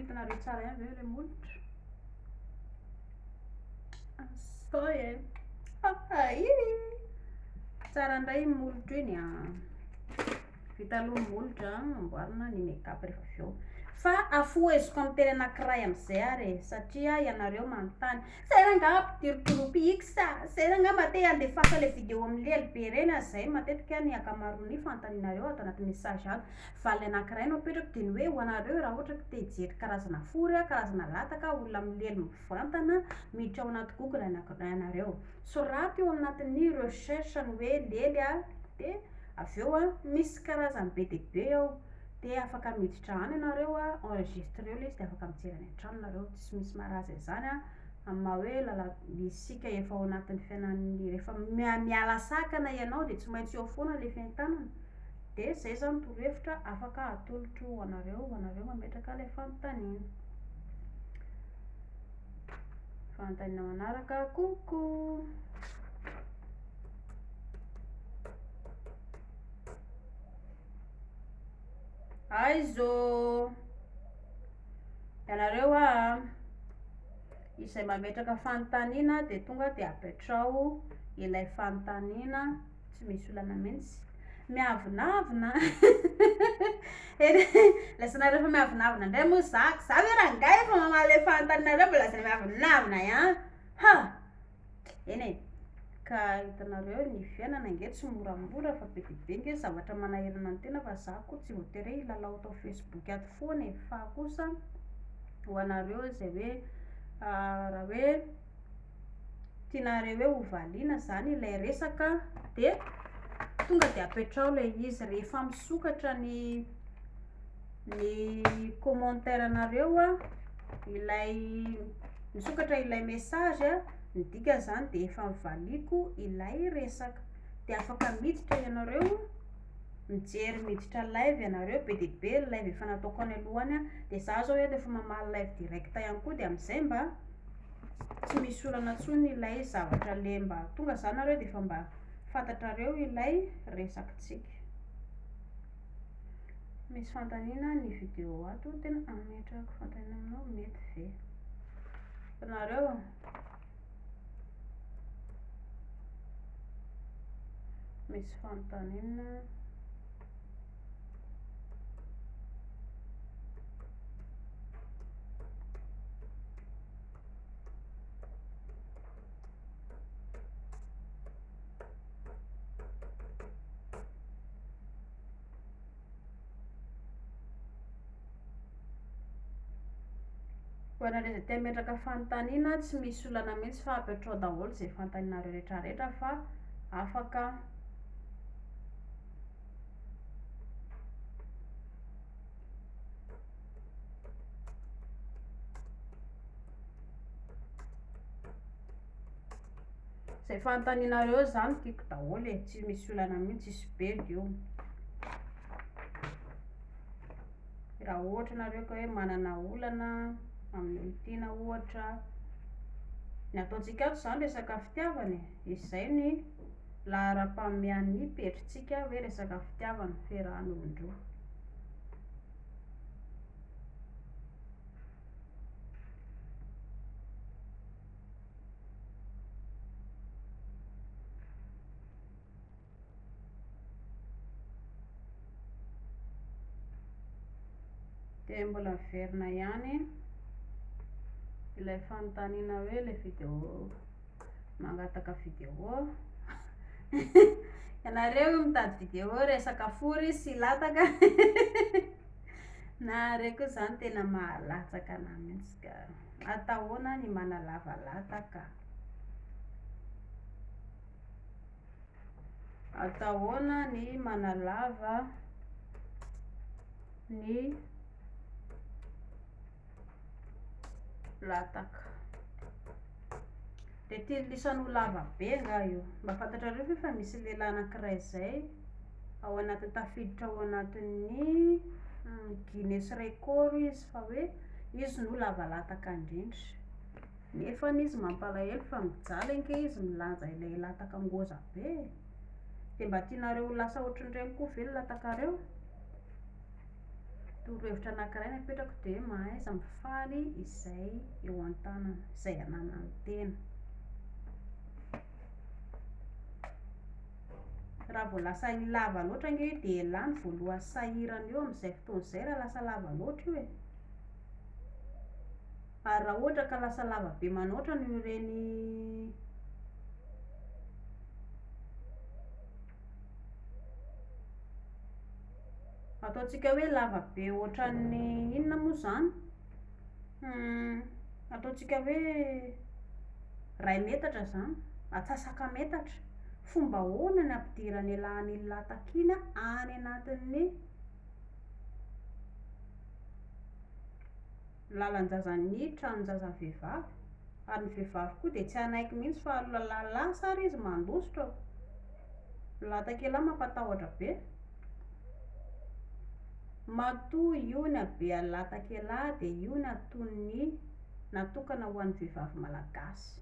Speaker 1: Hitanareo tsara ihany ve le molotra? Asao e! Tsara indray molotra iny vita aloha molotra amboarina ny make-up rehefa avy eo. Fa afoheziko amin'ny teny anankiray amin'izay ary satria ianareo manontany zay nga ampidirokorompy x zay nga mate andefasa le vidéo amin'ny lehibe reny zay matetika ny akamaroany fantaninareo ato anaty message ato. Fa le anankiray no apetrako dia ny hoe ho anareo raha ohatra ka te hijery karazana fory karazana lataka olona milelo mivantana miditra ao anaty Google ianareo. Soraty eo anatin'ny recherche ny hoe lely dia avy eo misy karazany be dia be ao dia afaka miditra any ianareo enregistreo le izy dia afaka mijery any an-tranonareo. Tsy misy maharaza izany amin'ny maha hoe isika efa ao anatin'ny fiainan'ny rehefa miala sakana ianao dia tsy maintsy eo foana le fiantanana. Dia zay zany torohevitra afaka atolotro ho anareo mametraka ilay fanontaniana. Fanontaniana manaraka coucou. Aizo ianareo izay mametraka fanontaniana dia tonga dia apetrao ilay fanontaniana tsy misy olana mihitsy miavinavina. Lasanareo fa miavinavina indray moa zaka za hoe rangahy efa mamaly le fanontanianareo mbola laza miavinavina ihany eny e. Ka hitanareo ny fiainana ange tsy moramora fa be dia be nge zavatra manahirana ny tena fa za koa tsy voatery hilalao tao Facebook ato foana e. Fa kosa ho anareo izay hoe raha hoe tianareo hoe hovaliana zany ilay resaka dia tonga dia apetrao ilay izy rehefa misokatra ny commentaire anareo ilay misokatra ilay message ny dika zany dia efa mivaliko ilay resaka dia afaka miditra ianareo mijery miditra live ianareo be dia be live efa nataoko any alohany dia za zao efa mamaly live direct ihany koa dia amin'izay mba tsy misy olana intsony ilay zavatra le mba tonga zany nareo dia efa mba fantatrareo ilay resakantsika. Misy fanontaniana ny vidéo ato tena ametrako fanontaniana aminao mety ve itanareo misy fanontaniana ho anareo izay te hametraka fanontaniana tsy misy olana mihitsy fa apetrao daholo izay fanontanianareo rehetrarehetra fa afaka izay fanontanianareo zany tiako daholo e. Tsy misy olana mihitsy isy be io. Raha ohatra nareo ka hoe manana olana amin'ny olontiana ohatra ny ataontsika ato zany resaka fitiavana izay ny lahara-pamehan'ny petrintsika hoe resaka fitiavana fiarahan'olon-droa. Dia mbola miverina ihany ilay fanontaniana hoe ilay vidéo mangataka vidéo ianareo mitady vidéo resaka fory sy lataka na reo koa zany tena mahalatsaka anahy mihitsy ka atahoana ny manalava lataka. Atahoana ny manalava ny lataka. De lisan'ho lava be nga io. Mba fantatrareo ve fa misy lehilahy anankiray zay ao anaty tafiditra ao anatin'ny Guinness record izy fa hoe izy no lava lataka indrindra. Nefa izy mampalahelo fa mijaly anke izy milanja ilay lataka ngôza be. De mba tianareo ho lasa ohatran'ireny koa ve latakareo? Torohevitra anankiray napetrako de mahaiza mifaly izay eo an-tanana, izay ananan'ny tena. Raha vao lasa lava loatra ange io de lany voalohan'ny sahirana eo amin'izay fotoana izay raha lasa lava loatra io e. Ary raha ohatra ka lasa lava be manoatra no ireny ataontsika hoe lava be ohatran'ny inona moa zany? Ataontsika hoe 2 metatra zany, atsasaka metatra. Fomba ahoana ny ampidirany lahan'iny lataka iny any anatin'ny lalan-jazan'ny tranon-jazavehivavy? Ary ny vehivavy koa de tsy anaiky mihitsy fa lasa ary izy mandositra. Latakelahy mampatahotra be. Matoa io ny habean'ny latakelahy de io ny aton'ny natokana ho an'ny vehivavy malagasy.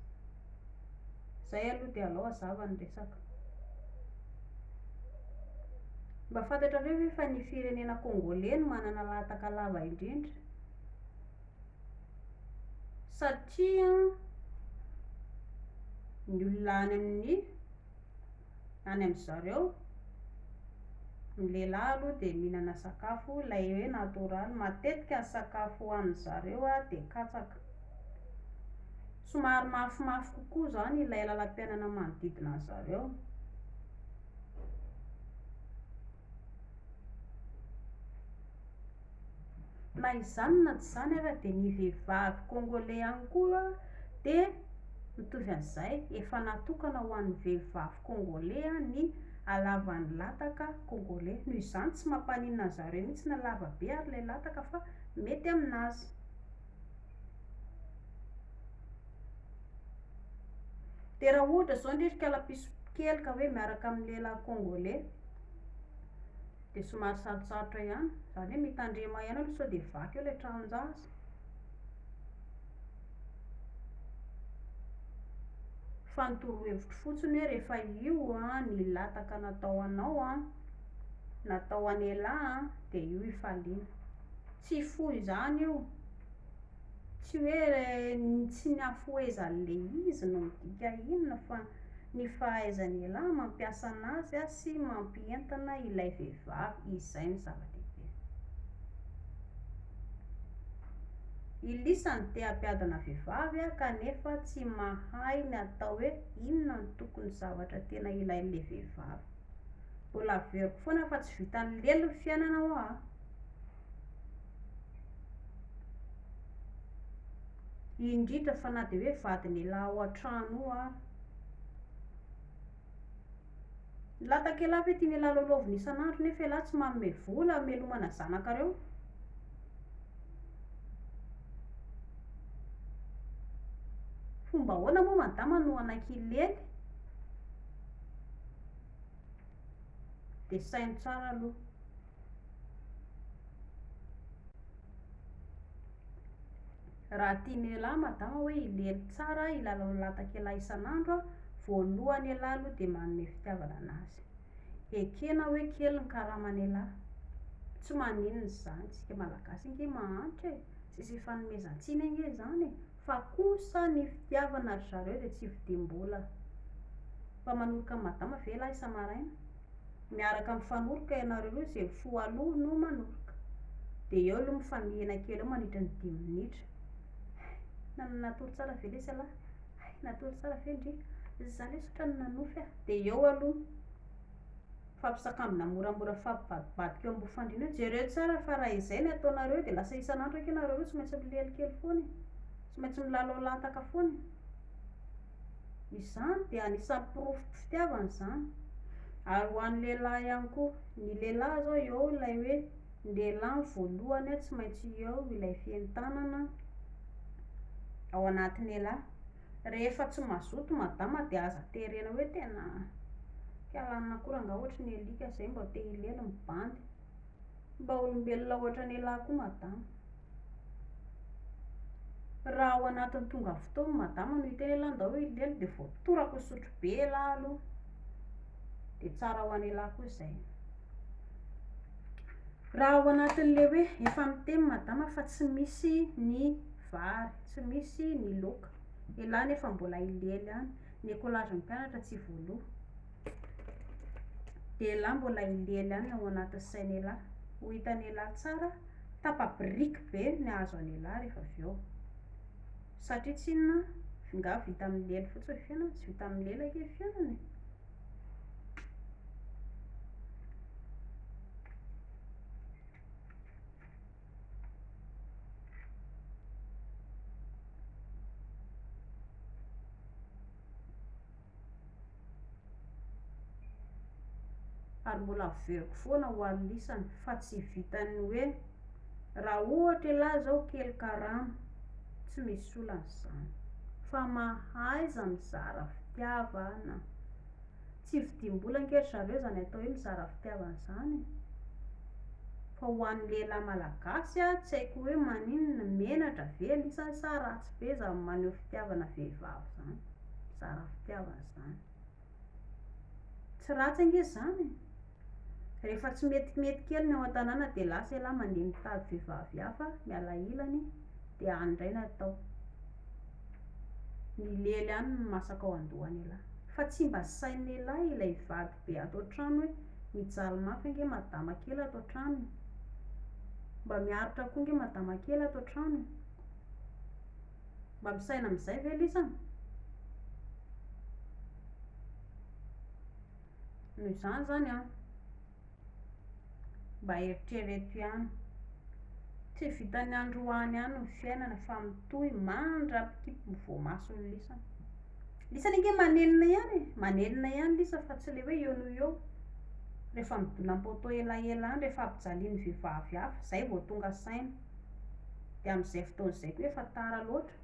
Speaker 1: Zay aloha de alao hazava ny resaka. Mba fantatrareo ve fa ny firenena congolais no manana lataka lava indrindra? Satria ny olona any amin'izareo, ny lehilahy aloha de mihinana sakafo ilay hoe natoraly. Matetika ny sakafo hohanin-zareo de katsaka. Somary mafimafy kokoa zany ilay lalam-piainana manodidina an'zareo. Na izany na tsy izany ara de ny vehivavy congolais ihany koa de mitovy an'izay, efa natokana ho an'ny vehivavy congolais ny halavan'ny lataka congolais. Noho izany tsy mampaninona an'zareo mihitsy na lava be ary ilay lataka fa mety aminazy. De raha ohatra zao ndreka kalapiso kely ka hoe miaraka amin'ny lehilahy congolais de somary sarosarotra ihany, zany hoe mitandrema ihany aloha sao de vaky eo ilay tranon-jaza. Fa ny torohevitro fotsiny hoe rehefa io ny lataka natao anao natao an'elahy de io ifaliana. Tsy fo izany io. Tsy hoe tsy ny hafoezan'le izy no midika inona fa ny fahaizan'ny elahy mampiasa anazy sy mampientana ilay vehivavy, izay ny zava-dehibe. Ilisany te hampiadana vehivavy kanefa tsy mahay ny atao hoe inona ny tokony zavatra tena ilain'le vehivavy. Mbola averiko foana fa tsy vitan'ny lelo ny fiainana ho aho. Indrindra fa na de hoe vadin'elahy ao an-trano io aho. Latakelahy ve tiany lalalovina isan'andro nefa elahy tsy manome vola hamelomana zanakareo? Fomba ahoana moa madama no anaiky lely? De sainy tsara aloha. Raha tiany elahy madama hoe ilely tsara hilalao ny latakelahy isan'andro, voalohany elahy aloha de manome fitiavana anazy. Ekena hoe kely ny karaman'ny elahy. Tsy maninona izany, tsika malagasy ange mahantra e, sisy ifanomezan-tsiny ange zany e. Fa kosa ny fitiavana ry zareo de tsy vidim-bola. Fa manoroka ny madama ve lahy isa-maraina? Miaraka mifanoroka ianareo roa izay mifoha aloha no manoroka. De eo aloha mifamihina kely eo mandritra ny 5 minitra. Natory tsara ve lesy alahy? Natory tsara ve ndry? Izaho lesy ohatrany nanofy a. De eo aloha fampisakambina moramora fampivadibadika eo ambony fandriana eo. Jereo tsara fa raha izay ny ataonareo de lasa isan'andro anke nareo tsy maintsy milely kely foana, tsy maintsy milalao lataka foana. Izany de anisan'ny porofom-pitiavana izany. Ary ho an'ny lehilahy ihany koa, ny lehilahy zao eo ilay hoe lehilahy voalohany tsy maintsy eo ilay fientanana ao anatin'ny elahy. Rehefa tsy mazoto madama dia aza terena hoe tena kialanina koa nga ohatra ny alika zay mba te hilely mibandy, mba olombelona ohatra ny elahy koa madama. Raha ao anatin'ny tonga fotoana madama no hiteny elahy ndao hoe hilely dia voatorako sotro be elahy aloha, dia tsara ho an'ny elahy koa izay. Raha ao anatin'le hoe efa miteny madama fa tsy misy ny vary, tsy misy ny laoka, elahy nefa mbola hilely any, ny écolage-n'ny mpianatra tsy voaloha, dia elahy mbola hilely any ao anatin'ny sain'ny elahy. Ho hitan'ny elahy tsara, tapa-biriky be ny azo an'ny elahy rehefa avy eo, satria tsy inona nga vita amin'ny lely fotsiny ny fiainana, tsy vita amin'ny lelaka ny fiainana. Ary mbola averiko foana ho alisany fa tsy vitany hoe raha ohatra elahy zao kely karama, tsy misy olan'izany, fa mahaiza mizara fitiavana. Tsy vidim-bola ankery zareo zany atao hoe mizara fitiavana zany, fa ho an'ny lehilahy malagasy tsy haiko hoe maninona, menatra ve alisany sa ratsy be zany maneho fitiavana vehivavy zany, mizara fitiavana zany. Tsy ratsy ange zany, rehefa tsy metimety kely ny ao an-tanàna dia lasa elahy mandeha mitady vehivavy hafa miala ilany, dia any indray no atao. Ny lely any no masaka ao an-dohan'ny elahy, fa tsy mba sain'ny elahy ilay vady be ato an-trano hoe mijaly mafy ange madama kely ato an-trano, mba miaritra koa ange madama kely ato an-trano, mba misaina amin'izay ve lisana? Noho izany zany a, mba eritrereto ihany, tsy vitan'ny androany ihany ny fiainana fa mitohy mandrapikipo ny voamasony lisana. Lisana ange manenina ihany, manenina ihany lisa fa tsy le hoe eo no eo. Rehefa midona am-poto elaela any, rehefa ampijalian'ny vehivavy hafa, zay vao tonga saina, dia amin'izay fotoana izay koa efa tara loatra.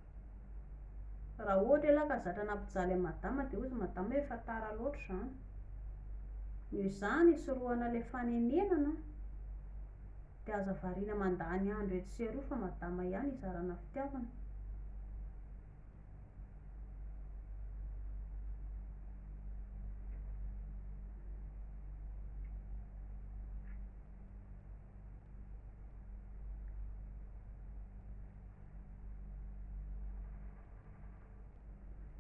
Speaker 1: Raha ohatra elahy ka zatra nampijaly amin'ny madama dia hoy izy madama hoe efa tara loatra izany. Noho izany hisorohana ilay fanenenana, dia aza variana mandany andro etsy sy eroa fa madama ihany hizarana fitiavana.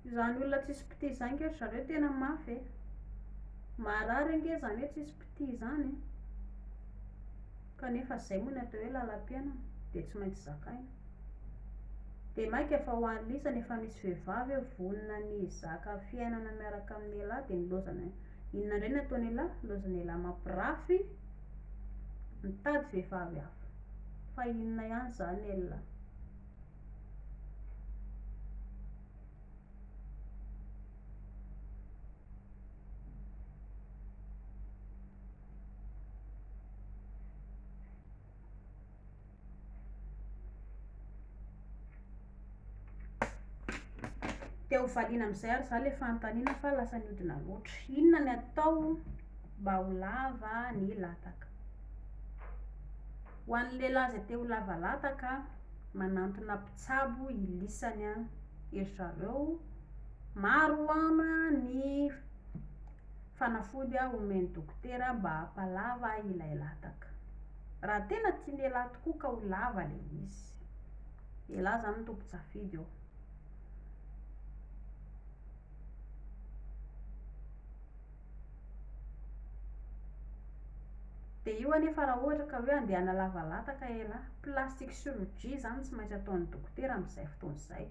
Speaker 1: Izany olona tsisy pitihy izany ange zareo tena mafy e, marary ange zany hoe tsisy pitihy izany e, kanefa izay moa ny atao hoe lalam-piainana dia tsy maintsy zakaina. Dia maika fa ho an'ny lisany efa misy vehivavy eo vonona ny zaka fiainana miaraka amin'ny elahy, dia nilozana inona indray no ataon'ny elahy, nilozana elahy mampirafy mitady vehivavy hafa, fa inona ihany zany ny elahy. Dia ho valiana amin'izay ary zany ilay fanontaniana fa lasa niodina loatra. Inona ny atao mba ho lava ny lataka? Ho an'ny lehilahy izay te ho lava lataka, manantona mpitsabo ilisany ery zareo, maro ny fanafody omen'ny dokotera mba hampalava ilay lataka. Raha tena tian'ny elahy tokoa ka ho lava ilay izy, elahy zany no tompo-tsafidy eo. Dia io anefa raha ohatra ka hoe andeha hanalava lataka elahy, plastic chirurgie zany tsy maintsy ataon'ny dokotera amin'izay fotoana izay.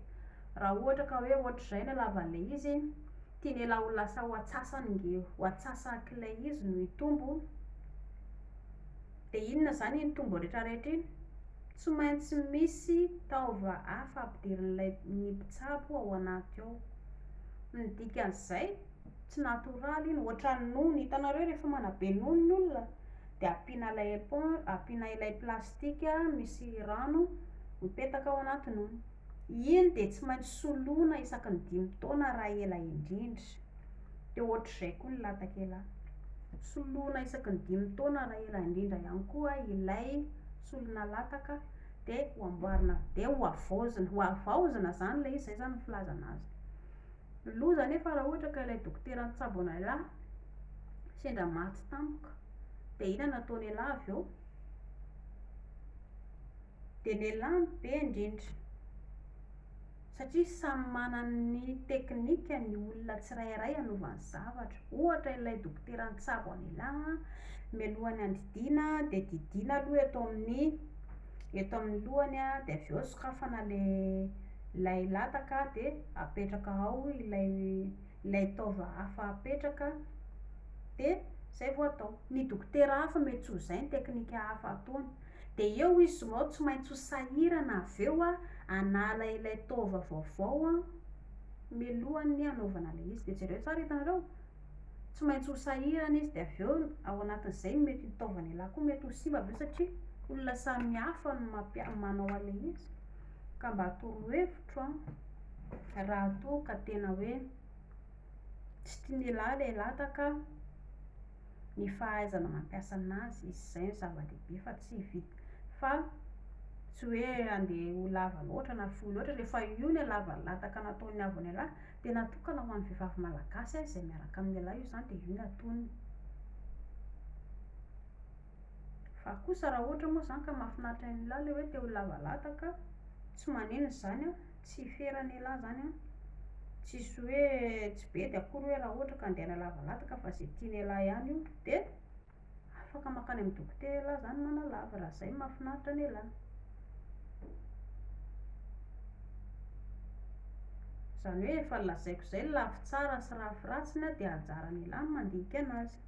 Speaker 1: Raha ohatra ka hoe ohatr'izay ny halavan'ilay izy, tiany elahy ho lasa ho atsasany, ho atsasak'ilay izy no hitombo, dia inona zany iny tombo rehetrarehetra iny? Tsy maintsy misy taova hafa ampidirin'ilay ny mpitsabo ao anaty ao. Ny dikan'izay tsy natoraly iny, ohatran'ny nono. Hitanareo rehefa manabe nono ny olona de ampiana ilay plastika misy rano mipetaka ao anatin'ony. Iny de tsy maintsy soloina isaky ny 5 taona raha ela indrindra. De ohatr'izay koa ny latakelahy, soloina isaky ny 5 taona raha ela indrindra ihany koa ilay solona lataka, de ho amboarina, de ho avaozina zany le izy. Zay zany ny filazana azy. Loza nefa raha ohatra ka ilay dokotera nitsabo an'ahy sendra maty tampoka, de ina nataony anahy avy eo? De ny anahy be indrindra, satria samy manana ny teknika ny olona tsirairay anaovany zavatra. Ohatra ilay dokotera nitsabo an'ahy mialohany andidiana, de didiana aloha eto amin'ny lohany de avy eo sokafana ilay lataka, de apetraka ao ilay taova hafa apetraka, de zay vao atao. Ny dokotera hafa mety tsy ho zay ny teknika hafa ataony, de eo izy zao tsy maintsy ho sahirana avy eo anala ilay taova vaovao mialohany anaovana le izy. De jereo tsara, hitanareo, tsy maintsy ho sahirana izy, de avy eo ao anatin'izay mety hitaovany anahy koa mety ho simba avy eo, satria olona samy hafa no manao an'le izy. Ka mba torohevitro raha toa ka tena hoe tsy tian'elahy le lataka, ny fahaizana mampiasa anazy, izy zay ny zava-dehibe, fa tsy vita, fa tsy hoe andeha ho lava loatra na fohy loatra. Rehefa io ny halavan'ny lataka nataony avy an'ahy, de natokana ho an'ny vehivavy malagasy izay miaraka amin'ny anahy io zany, de io no ataony. Fa kosa raha ohatra moa zany ka mahafinaritra ny elahy le hoe te ho lava lataka, tsy manino zany tsy feran'ny elahy zany tsisy hoe tsy be de akory hoe raha ohatra ka andeha hanalava lataka fa zay tian'ny elahy ihany io, de afaka makany amin'ny dokotera elahy zany manalava raha zay mahafinaritra ny elahy. Zany hoe efa lazaiko zay lafy tsara sy rafy ratsiny de anjaran'ny elahy ny mandinika anazy.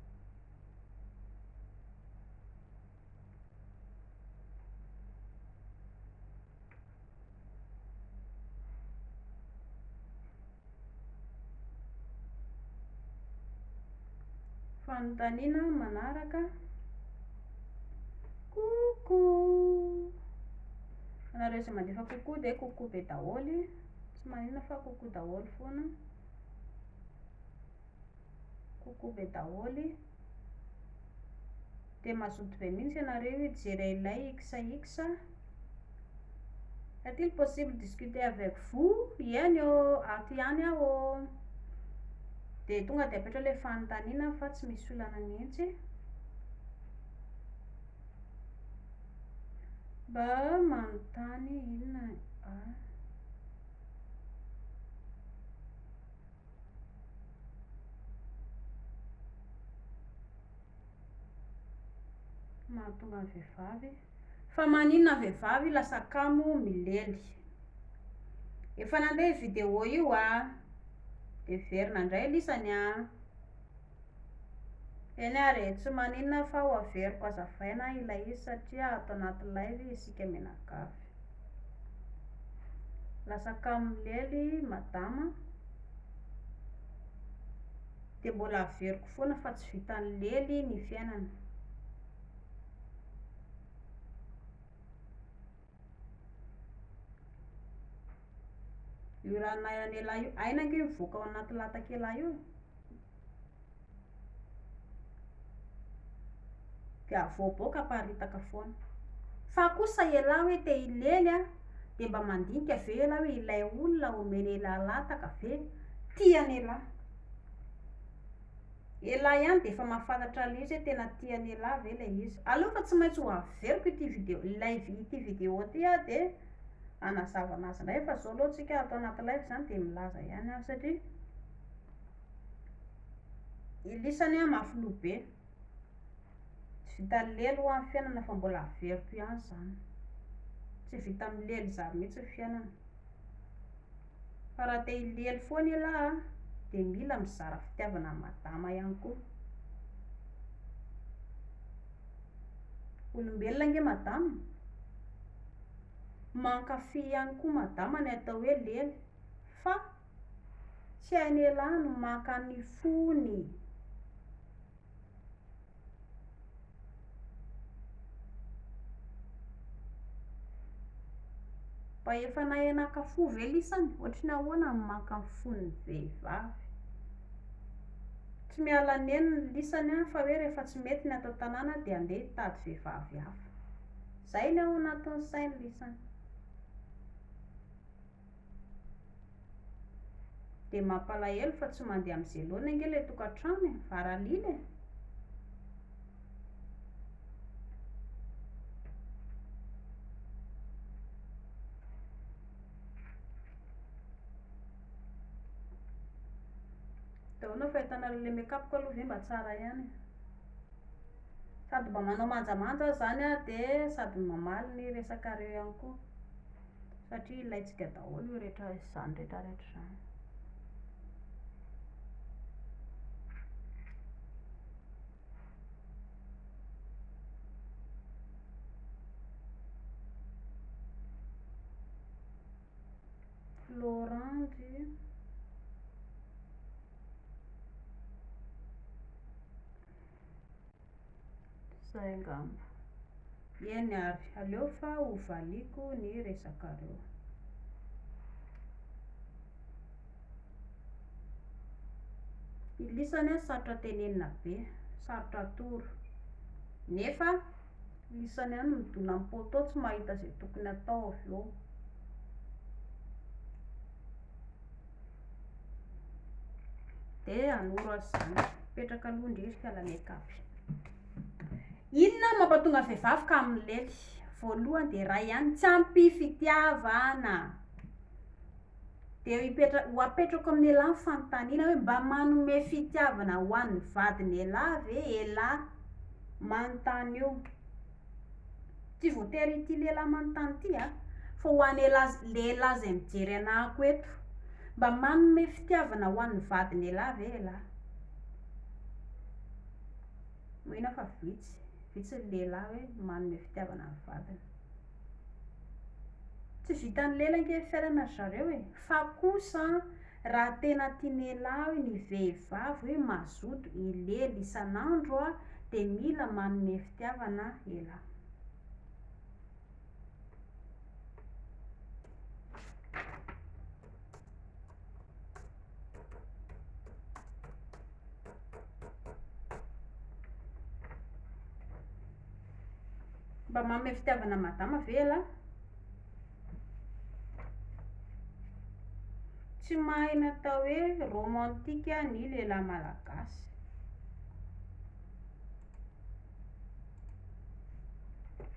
Speaker 1: Fanontaniana manaraka: koko. Anareo izay mandefa koko de koko be daholy, tsy maninona fa koko daholy foana, koko be daholy. De mazoto be mihitsy ianareo hijery ilay x. Est-il possible discuter avec vous? Eny ato ihany aho. De tonga de apetra ilay fanontaniana fa tsy misy olana mihitsy. Mba manontany inona mahatonga ny vehivavy. Fa maninona vehivavy lasa kamo milely. Efa nandeha vidéo io de verina indray lisany eny ary tsy maninona fa ho averiko azavaina ilay izy, satria ato anaty live isika menakavy. Lasa kamo milely madama, de mbola averiko foana fa tsy vitan'ny lely ny fiainana. Io raha nahiran'ny elahy io, aina ange mivoaka ao anaty latakelahy io, de avoaboaka aparitaka foana. Fa kosa elahy hoe te hilely de mba mandinika ve elahy hoe ilay olona omeny elahy lataka ve tiany elahy? Elahy ihany de efa mahafantatra le izy hoe tena tiany elahy ve le izy. Aleo fa tsy maintsy ho averiko ity vidéo ty de anazava anazy indray, fa zao aloha tsika ato anaty live zany de milaza ihany satria ilisany mafy be. Tsy vita lely ho amin'ny fiainana fa mbola averiko ihany zany. Tsy vita milely za mihitsy ny fiainana. Fa raha te hilely foana elahy de mila mizara fitiavana amin'ny madama ihany koa. Olombelona nge madama, mankafy ihany koa madama ny atao hoe lely, fa tsy hainy elahy no maka ny fony. Mba efa nahay nakafo ve lisany? Ohatriny ahoana ny maka ny fon'ny vehivavy? Tsy miala neny ny lisany fa hoe rehefa tsy mety ny atao tanàna dia andeha hitady vehivavy hafa. Zay ny ao anatin'ny sainy lisany. Dia mampalahelo fa tsy mandeha amin'izay loana ange ilay tokantrano e, varalina e. Dahoana fahitanareo ilay make-up aloha ve mba tsara ihany e. Sady mba manao manjamanja zany a, dia sady mamaly ny resakareo ihany koa. Satria ilaitsika daholo io rehetra izany rehetrarehetra izany. Laurent zay angamba. Eny ary, aleo fa hovaliko ny resakareo. Ilisany a sarotra tenenina be, sarotra toro. Nefa lisany any midona amin'ny poto tsy mahita izay tokony atao avy eo. Dia anoro azy zany, petraka aloha indrisy ala make-up. Inona mampatonga vehivavy ka milely? Voalohany dia iray ihany, tsy ampy fitiavana. Dia ho apetrako amin'ny elahy ny fanontaniana hoe mba manome fitiavana ho an'ny vadiny elahy ve elahy manontany io? Tsy voatery ity lehilahy manontany ity a, fa ho an'ny lehilahy izay mijery anahako eto, mba manome fitiavana ho an'ny vadiny elahy ve elahy? Mihina fa vitsy ny lehilahy hoe manome fitiavana amin'ny vadiny. Tsy vitan'ny lela ange ny fiainana zareo e, fa kosa raha tena tiany elahy ny vehivavy hoe mazoto hilely isan'andro a, dia mila manome fitiavana elahy. Mba manome fitiavana madama ve elahy? Tsy mahay natao hoe romantika ny lehilahy malagasy.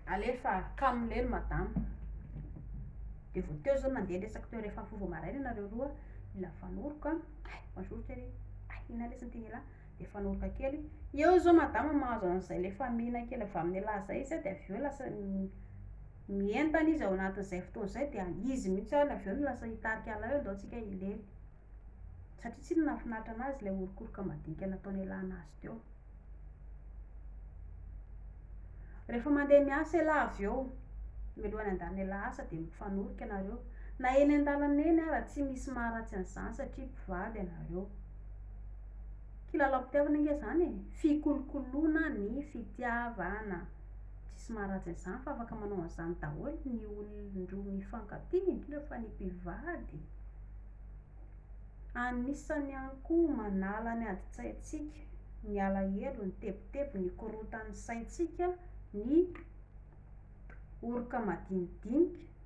Speaker 1: Alefa kamilely madama. Dia vao teo zao nandeha resaka teo rehefa fovo maraina nareo roa, mila fanoroko a. Mazoritra ery, ina lesy ny elahy? Dia fanoroko kely. Eo zao madama mahazo an'izay ilay famina kely avy amin'ny elahy zay izy, dia avy eo lasa mientana izy ao anatin'izay fotoana izay, dia izy mihitsy avy eo no lasa hitarika ela eo ndao tsika hilely. Satria tsy nahafinaritra anazy ilay orokoroka madinika nataony elahy teo. Rehefa mandeha miasa elahy avy eo, mialohan'ny handehanany elahy asa dia mifanorika nareo. Na eny an-dalana eny ara tsy misy maharatsy an'izany satria mpivady ianareo. Kilalaom-pitiavana ange izany e, fikolokoloana ny fitiavana. Tsisy maharatsy an'izany fa afaka manao an'izany daholo ny olon-droa mifankatia, indrindra fa ny mpivady. Anisany ihany koa manala ny adi-tsaintsika, ny alahelo, ny tebotebo, ny korotan'ny saintsika, ny oroka madinidinika,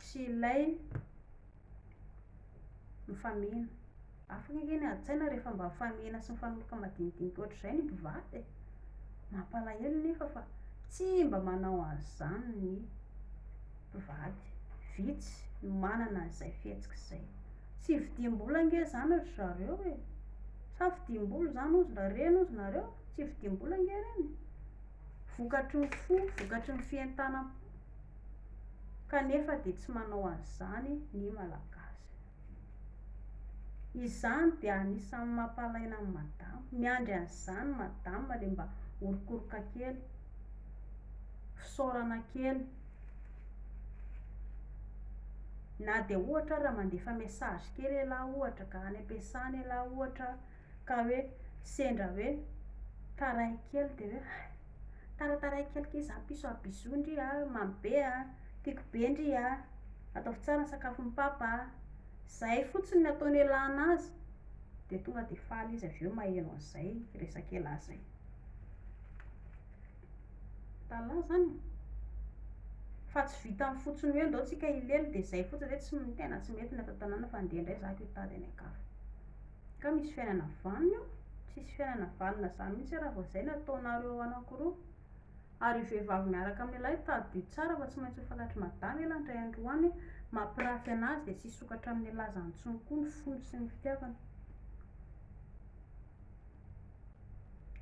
Speaker 1: sy ilay mifamihina. Afaka ange ny adi-tsaina rehefa mba mifamihina sy mifanoroka madinidinika ohatr'izay ny mpivady e. Mampalahelo nefa fa tsy mba manao an'izany ny mpivady. Vitsy no manana an'izay fihetsika izay. Tsy vidim-bola ange izany ry zareo e. Sa vidim-bolo izany ozy reny ozy nareo? Tsy vidim-bola ange reny. Vokatry ny fo, vokatry ny fientanana, kanefa dia tsy manao an'izany ny malagasy. Izany dia anisan'ny mampalaina ny madama. Miandry an'izany madama ilay mba orokoroka kely. fisaorana kely, na dia ohatra raha mandefa message kely ialahy ohatra ka any am-piasany ialahy ohatra ka hoe sendra hoe taray kely dia hoe tarataray kely ke za piso abiso ndry mamy be tiako be ndry ataovy tsara ny sakafon'ny papa zay fotsiny ny ataony ialahy anazy dia tonga dia faly izy avy eo maheno an'izay resaka ialahy zay. Tala zany fa tsy vita amin'ny fotsiny hoe ndao tsika hilely dia zay fotsiny hoe tsy tena tsy mety ny atao tanàna fa andeha indray za ko hitady any an-kafa ka misy fiainana vanona io, tsisy fiainana vanona za mihitsy raha vao zay no ataonareo anankiroa ary io vehivavy miaraka amin'ny lahy tadidio tsara fa tsy maintsy ho fantatry madama ialahy indray androany mampirafy anazy dia tsy hisokatra amin'ny alazany intsony koa ny fony sy ny fitiavana.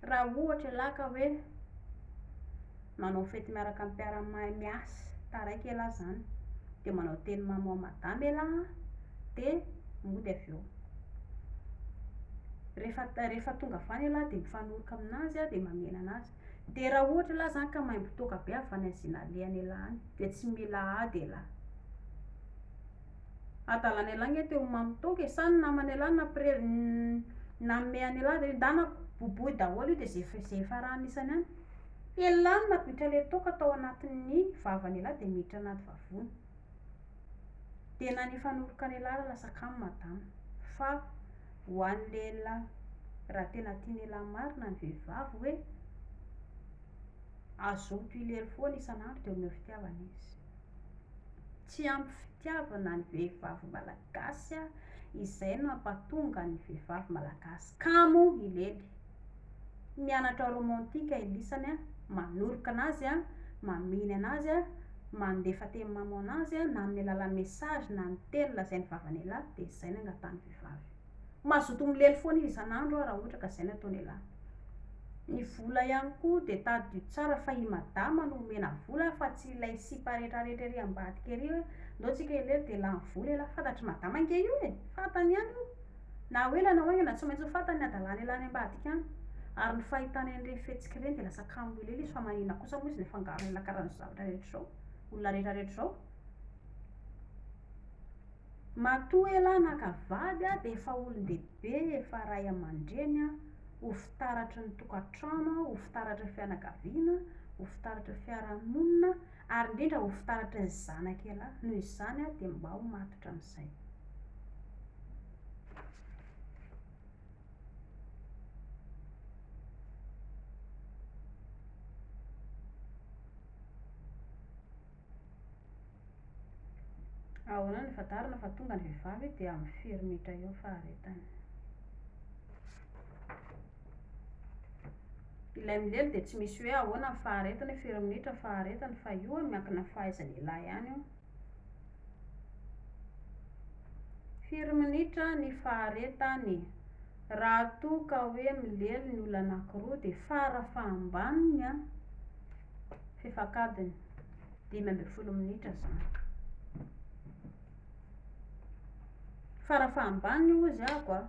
Speaker 1: Raha ohatra ialahy ka hoe manao fety miaraka amin'ny mpiara-miasa taraiky ialahy zany dia manao teny mamoa madama ialahy dia mody avy eo. Rehefa tonga avany ialahy dia mifanoroka aminazy dia mamena anazy. Dia raha ohatra ialahy zany ka maimbo toaka be avy any Zinalehany ialahy any dia tsy mila ady ialahy. Adalany ialahy nge teo mamy toaka sa ny namany ialahy namehany ialahy dia ndana boboy daholo io dia zay efa raha anisany any. Ialahy nampiditra ilay toaka tao anatin'ny vavany ialahy dia miditra anaty vavony. Dia na ny fanorokany ialahy lasa kamo madama fa ho an'ilay ialahy raha tena tiany ialahy marina ny vehivavy hoe azoto ilely foana isan'andro dia omeo fitiavana izy. Tsy ampy fitiavana ny vehivavy malagasy izay no hampatonga ny vehivavy malagasy kamo ilely. Mianatra romantika ilisany manoroka anazy maminy anazy mandefa teny mamoa anazy na amin'ny alalan'ny message na ny teny lazainy vavany ialahy dia izay no angatahany vehivavy. Mazoto milely foana izy isan'andro raha ohatra ka izay no ataony ialahy. Ny vola ihany koa dia tadidio tsara fa i madama no omena vola fa tsy ilay sipa rehetrarehetra ery ambadika ery hoe ndao tsika ilery dia lany vola ialahy. Fantatry madama ange io fantany ihany io na hoe na hoaingana tsy maintsy ho fantany ny adalany ialahy any ambadika any. Ary ny fahitany an'ireny fihetsika ireny dia lasa kamo ilely izy fa maninona kosa moa izy ny fangarony karazana zavatra rehetra izao, olona rehetrarehetra izao. Matoa ialahy nakavady dia efa olon-dehibe, efa ray aman-dreny ho fitaratry ny tokantrano, ho fitaratry ny fianakaviana, ho fitaratry ny fiarahamonina ary indrindra ho fitaratry ny zanaka ialahy. Noho izany dia mba ho matotra amin'izay. Ahoana ny fantarina fa tonga ny vehivavy dia amin'ny 4 minitra eo faharetany. Ilay milely dia tsy misy hoe ahoana ny faharetany 4 minitra faharetany fa io miankina fahaizany ialahy ihany io. 4 minitra ny faharetany. Raha toa ka hoe milely ny olona anankiroa dia farafahambaniny fefakadiny 5 minitra zany. Farafahambaniny ozy raha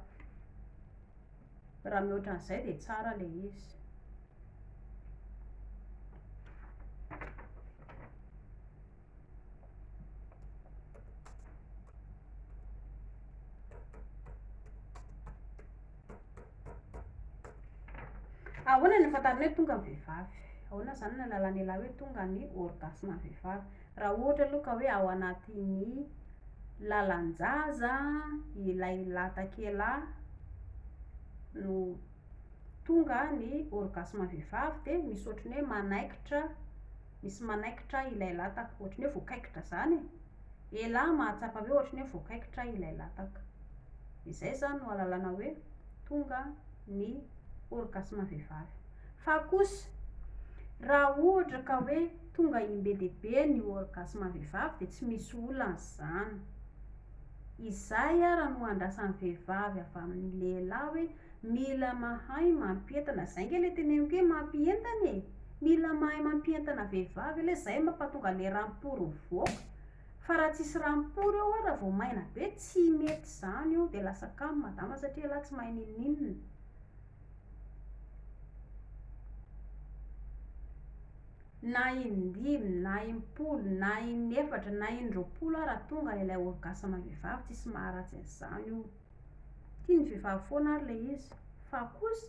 Speaker 1: mihoatra an'izay dia tsara ilay izy. Ahoana ny fantarina hoe tonga ny vehivavy? Ahoana zany ny lalàna ialahy hoe tonga ny orgasme ny vehivavy? Raha ohatra aloha ka hoe ao anatin'ny lalan-jaza ilay latakelahy no tonga ny orgasme ny vehivavy dia misy ohatran'ny hoe manaikitra ilay lataka, ohatran'ny hoe voakaikitra zany ialahy mahatsapa hoe ohatran'ny hoe voakaikitra ilay lataka. Izay zany no ahalalana hoe tonga ny orgasme ny vehivavy. Fa kosa raha ohatra ka hoe tonga imbe dia be ny orgasme ny vehivavy dia tsy misy olana izany. Izay raha no andrasan'ny vehivavy avy amin'ny lehilahy hoe mila mahay mampientana. Izay nge ilay teneniko hoe mampientana mila mahay mampientana vehivavy ilay izay mampatonga ilay rampory mivoaka. Fa raha tsisy rampory eo raha vao maina be tsy mety izany io dia lasa kamo madama satria ialahy tsy mahay n'inon'inona. na in-dimy na in-polo na in-efatra na in-roapolo raha tonga ilay orgasme vehivavy tsisy maharatsy an'izany io. Tiany vehivavy foana ary ilay izy, fa kosa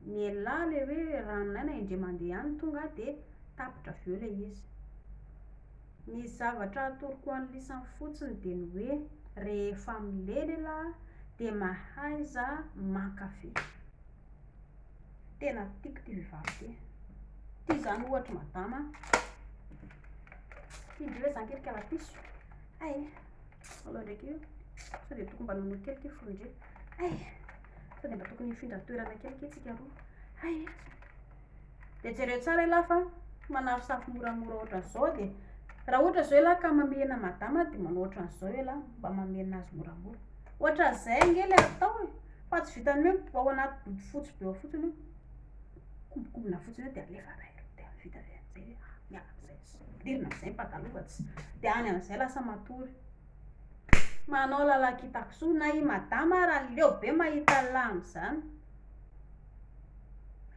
Speaker 1: mialahy ilay hoe ranonay na indray mandeha ihany tonga dia tapitra avy eo ilay izy. Ny zavatra atoroko an'ny lisany fotsiny dia ny hoe rehefa mileny lahy dia mahaiza mankafy. Tena tiako ty vehivavy ty. Ty zany ohatra madama. Indreo hoe zany kelikala piso. Ay, aloha ndraiky io. Sao dia tokony mba nono kely ty folindre. Ay, sao dia mba tokony hifindra toerana kely tsika roa. Ay, dia jereo tsara lahy fa manafosafo moramora ohatran'izao dia raha ohatra zao lahy ka mamena madama dia manao ohatran'izao lahy mba mamena azy moramora. Ohatran'izay angely atao fa tsy vitany hoe ao anaty body fotsy be ao fotsiny io. Kobokobona fotsiny io dia alefa railo dia vita avy amin'izay miala amin'izay dirina amin'izay ny pataloha dia any amin'izay lasa matory. Manao lalakitakisoa na i madama raha leo be mahita lahy amin'izany.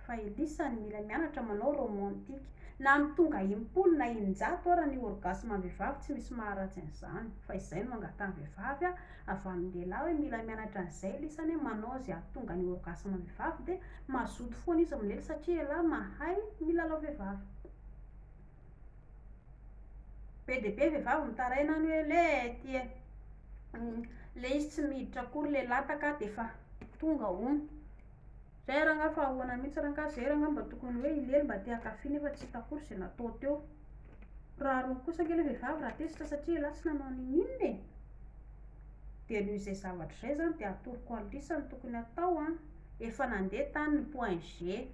Speaker 1: Fa ilisany mila mianatra manao romantika na mitonga impolo na in-jato ara ny orgasme vehivavy tsy misy maharatsy an'izany. Fa izay no angatahany vehivavy avy amin'ny lehilahy hoe mila mianatra an'izay lisany manao izay ahatonga ny orgasme vehivavy dia mazoto foana izy amin'ny lely satria lahy mahay milalao vehivavy. Be dia be vehivavy mitaraina any hoe le tia le izy tsy miditra akory le lataka dia fa tonga hono. Zay ranga fa ahoana mihitsy ranga zay ranga mba tokony hoe ilely mba te hankafy nefa tsy hita akory izay natao teo. Rariny kosa angely vehivavy raha tesitra satria lahy tsy nanao ninonina e. Dia noho izay zavatra izay zany dia atoroko ny lisany tokony atao efa nandeha tany ny point G.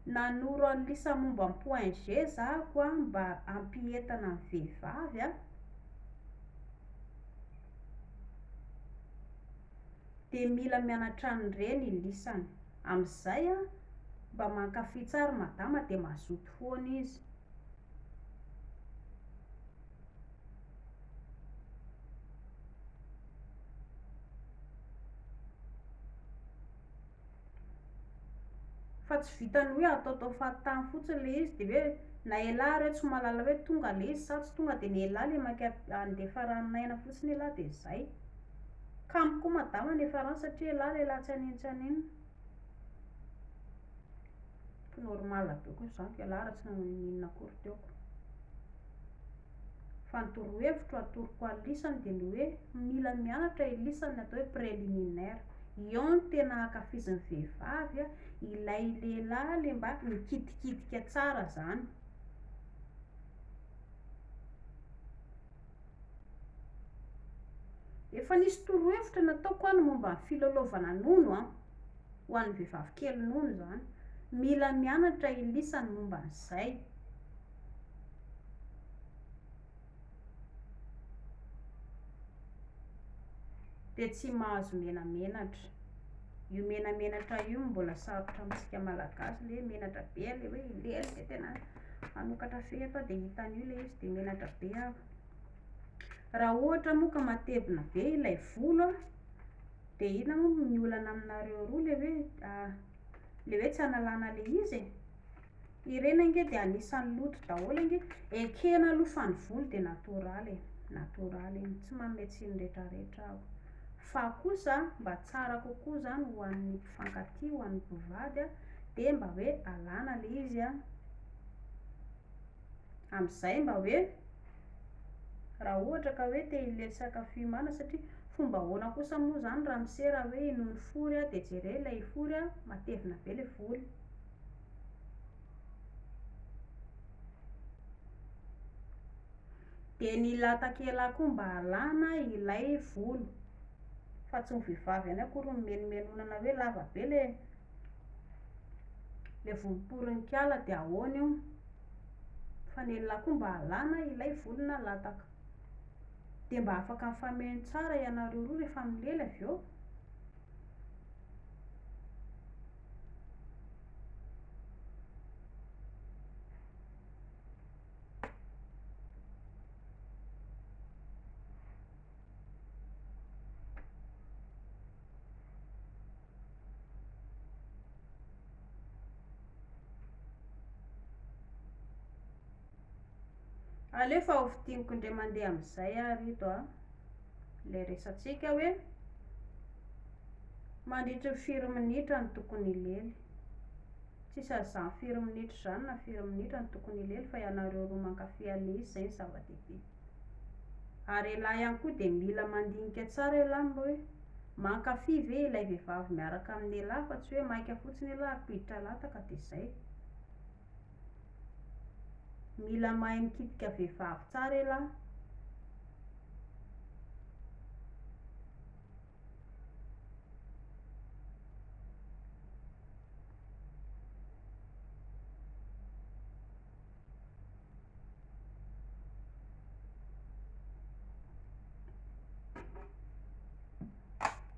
Speaker 1: Nanoro an'ny lisany momba ny point G zahako mba hampientana ny vehivavy dia mila mianatra an'ireny ny lisany. Amin'izay mba mankafy tsara madama dia mazoto foana izy. Fa tsy vitany hoe ataotao fahatany fotsiny le izy dia hoe na ialahy reo tsy malala hoe tonga le izy sa tsy tonga dia ny ialahy le mandefa ranonaina fotsiny ialahy dia izay. Kamo koa madama nefa rano satria ialahy le lahy tsy hanino tsy hanino. Normal be koa izany ialahy raha tsy nanao ninonina akory teoko. Fa ny torohevitro atoroko an'ny lisany dia ny hoe mila mianatra ilisany atao hoe préliminaire. Io no tena hankafizin'ny vehivavy ilay lehilahy le mba mikitikitika tsara zany. Efa nisy torohevitra nataoko any momba ny filalaovana nono ho an'ny vehivavy kely nono zany. Mila mianatra ilisany momba an'izay. Dia tsy mahazo menamenatra. Io menamenatra io mbola sarotra amintsika malagasy le menatra be le hoe ilely dia tena manokatra feto dia hitan'io le izy dia menatra be raha ohatra moa ka matevina be ilay volo dia ina moa ny olana aminareo roa le hoe tsy analana le izy ireny ange dia anisan'ny loto daholo ange. Ekena aloha fa ny volo dia natoraly tsy manome tsiny rehetrarehetra aho. Fa kosa mba tsara kokoa zany ho an'ny mpifankatia ho an'ny mpivady dia mba hoe alana le izy amin'izay mba hoe raha ohatra ka hoe te ilely sakafo mana satria fomba ahoana kosa moa zany raha misera hoe hinono fory dia jereo ilay fory matevina be ilay volo. Dia ny latakela koa mba alana ilay volo. Fa tsy ny vehivavy ihany akory ny menomenonana hoe lava be le volom-poronkala dia ahoana io. Fa ny lehilahy koa mba alana ilay volona lataka. Dia mba afaka mifameno tsara ianareo roa rehefa milely avy eo. alefa hovidigniko indray mandeha amin'izay rito le resatsika hoe mandritry ny 4 minitra ny tokony ilely, tsisy azany 4 minitra zany na 4 minitra ny tokony ilely fa ianareo roa mankafy ale izy zay ny zava-dehibe. Ary elahy ihany koa dia mila mandinika tsara elahy mba hoe mankafy ve ilay vehivavy miaraka amin'ny elahy fa tsy hoe maika fotsiny elahy ampiditra lataka dia izay. Mila mahay mikitika vehivavy tsara elahy.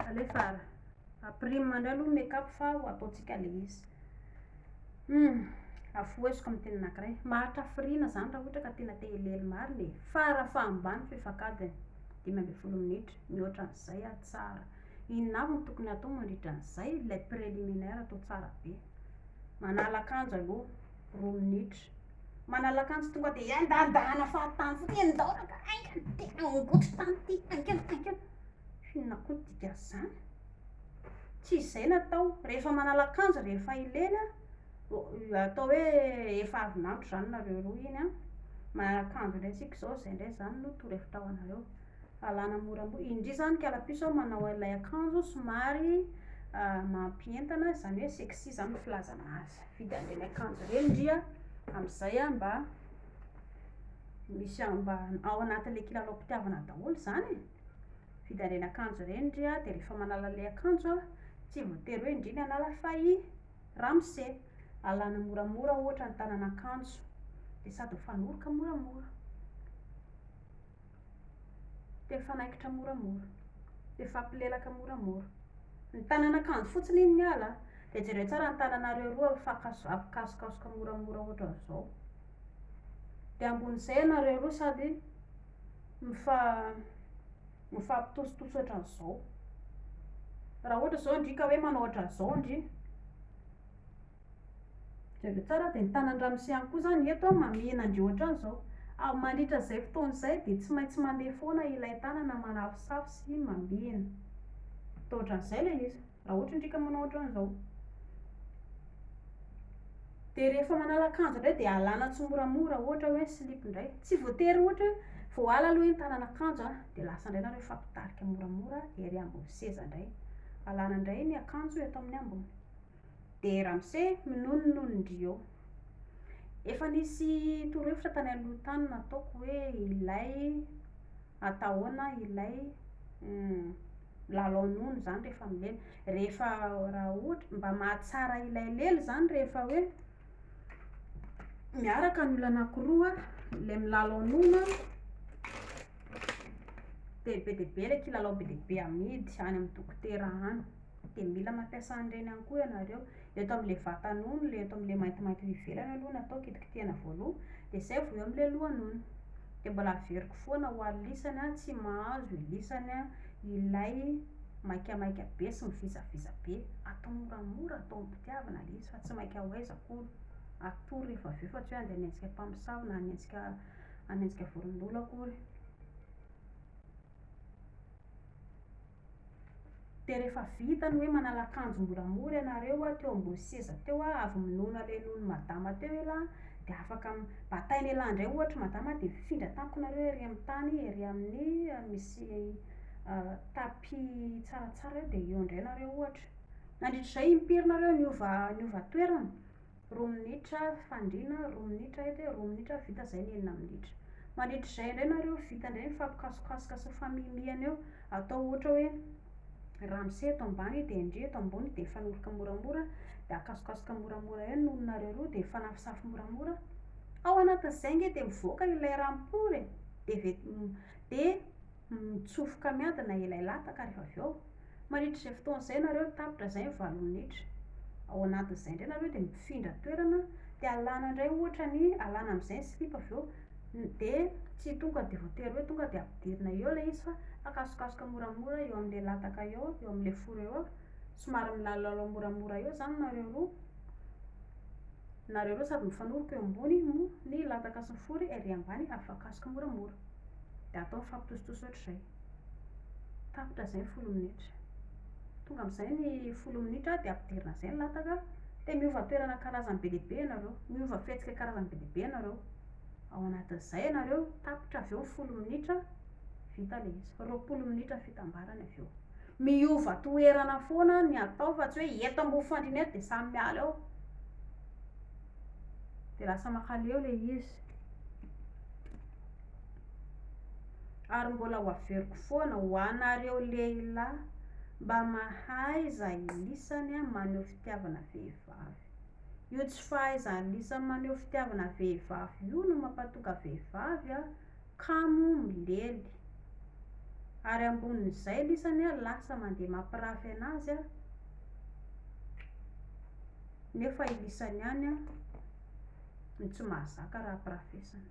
Speaker 1: Alefa aprimo mandray aloha make-up fa ho ataontsika le izy. Afohesiko amin'ny teny anankiray, maharitra hafiriana zany raha ohatra ka tena te helihely marina e. Fara fa ambany fefakadiny 15 minitra, mihoatra an'izay tsara. Inona avy no tokony atao mandritra an'izay? Ilay préliminaire atao tsara be. Manala akanjo aloha 2 minitra. Manala akanjo tonga dia andandahana fahatany fotsiny ndaoraka aingana dia angotra tany ty aingana. Fiona koa dika zany. Tsy izay natao. Rehefa manala akanjo rehefa ilena atao hoe efa avy nandro zany nareo roa iny manala akanjo indray tsika izao izay indray zany no toro-hevitra ho anareo. Alana moramora indri zany kalapiso manao ilay akanjo somary mampientana zany hoe sexy zany no filazana azy. Vidy an'ireny akanjo ireny ndria amin'izay mba misy mba ao anatin'ilay kilalaom-pitiavana daholo zany e. Vidy an'ireny akanjo ireny ndria dia rehefa manala ilay akanjo tsy voatery hoe indriny hanala fa ramose. Alana moramora ohatra ny tanan'akanjo dia sady mifanoroka moramora, dia mifanaikitra moramora, dia mifampilelaka moramora. Ny tanan'akanjo fotsiny iny miala dia jereo tsara ny tananareo roa ampikasokasoka moramora ohatra an'izao. Dia ambon'izay ianareo roa sady mifampitositoso ohatra an'izao. Raha ohatra izao indri ka hoe manao ohatra an'izao indri, jereo tsara dia ny tanan-dramose ihany koa zany eto mamihina andreo ohatran'izao. Mandritra izay fotoana izay dia tsy maintsy mandeha foana ilay tanana manafosafo sy mamihina. Atao ohatran'izay ilay izy raha ohatra indrika manao ohatran'izao. Dia rehefa manala akanjo indray dia alana tsimoramora ohatra hoe slip indray. Tsy voatery ohatra vao ala aloha iny tanan'akanjo dia lasa indray nareo mifampitarika moramora ery ambony seza indray. Alana indray ny akanjo eto amin'ny ambony. Dia ramose minononondry eo. Efa nisy toro-hevitra tany aloha tany nataoko hoe ilay atahoana ilay lalao-nono zany rehefa milena. Rehefa raha ohatra mba mahatsara ilay lely zany rehefa hoe miaraka ny olona anankiroa ilay milalao-nono dia be dia be ilay kilalao be dia be amidy any amin'ny dokotera any. Dia mila mampiasa an'ireny ihany koa ianareo. Eto amin'ilay vata-nono, eto amin'ilay maintimainty ivelany aloha natao kitikitihana voaloha, dia izay vao eo amin'ilay lohanono. Dia mbola averiko foana ho alisany tsy mahazo ilisany ilay maikamaika be sy mivizaviza be. Atao moramora, atao am-pitiavana ilay izy fa tsy maika ho aiza akory. Atory rehefa avy eo fa tsy hoe andeha hanenjika mpamosavy na hanenjika vorondolo akory. Dia rehefa vita ny hoe manala akanjo moramora ianareo teo ambony seza teo avy minono ilay nono madama teo elahy, dia afaka bataina elahy indray ohatra madama dia mifindra tampoka nareo ery amin'ny tany, ery amin'ny misy tapis tsaratsara eo, dia eo indray nareo ohatra. Nandritran'izay impiry nareo niova toerana 2 minitra fandriana, 2 minitra edy, 2 minitra vita izay ny 9 minitra. Mandritran'izay indray nareo vita indray mifampikasokasoka sy mifanimihana eo. Atao ohatra hoe ramose eto ambany dia indri eto ambony dia mifanoroka moramora, dia akasokasoka moramora eo nononareo roa dia mifanafosafo moramora. Ao anatin'izay nge dia mivoaka ilay rampory dia mitsofoka miadana ilay lataka rehefa avy eo. Mandritran'izay fotoana izay nareo tapitra izay 7 minitra. Ao anatin'izay indray nareo dia mifindra toerana dia alana indray ohatra alana amin'izay ny slip avy eo, dia tsy tonga dia voatery hoe tonga dia ampidirina eo ilay izy fa akasokasoka moramora eo amin'ilay lataka eo amin'ilay fora eo somary milalao moramora eo zany nareo roa. nareo reo sady mifanoroko eo ambony mo ny lataka sy ny fory ery ambany afakasika moramora de atao mifampitositosy ohatr'izay tapitra zay 10 minitra tonga am'izay ny 10 minitra de ampidirina zay ny lataka de miova toerana karazany be lehibe ianareo miova fihetsika karazany be lehibe ianareo ao anatin'izay ianareo tapitra avy eo 10 minitra vita le izy 20 minitra fitambarany avy eo miova toerana foana ny atao fa tsy hoe eto ambony fandrina eto de samy miala eo de lasa makaleo le izy ary mbola ho averiko foana ho anareo lehilahy mba mahaiza ilisany maneho fitiavana vehivavy io tsy fahaizany lisany maneho fitiavana vehivavy io no mampatonga vehivavy kamo milely ary ambonin'izay lisany lasa mandeha mampirafy anazy nefa ilisany ihany no tsy mahazaka raha pirafesana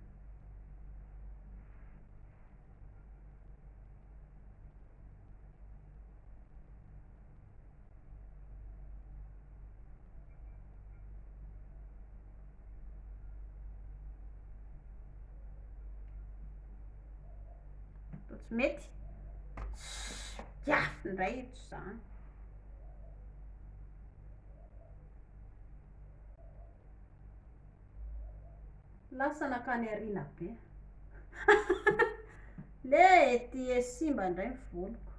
Speaker 1: to tsy mety diafy ndray ito zany lasa nakany arina be le ty simba ndray ny voloko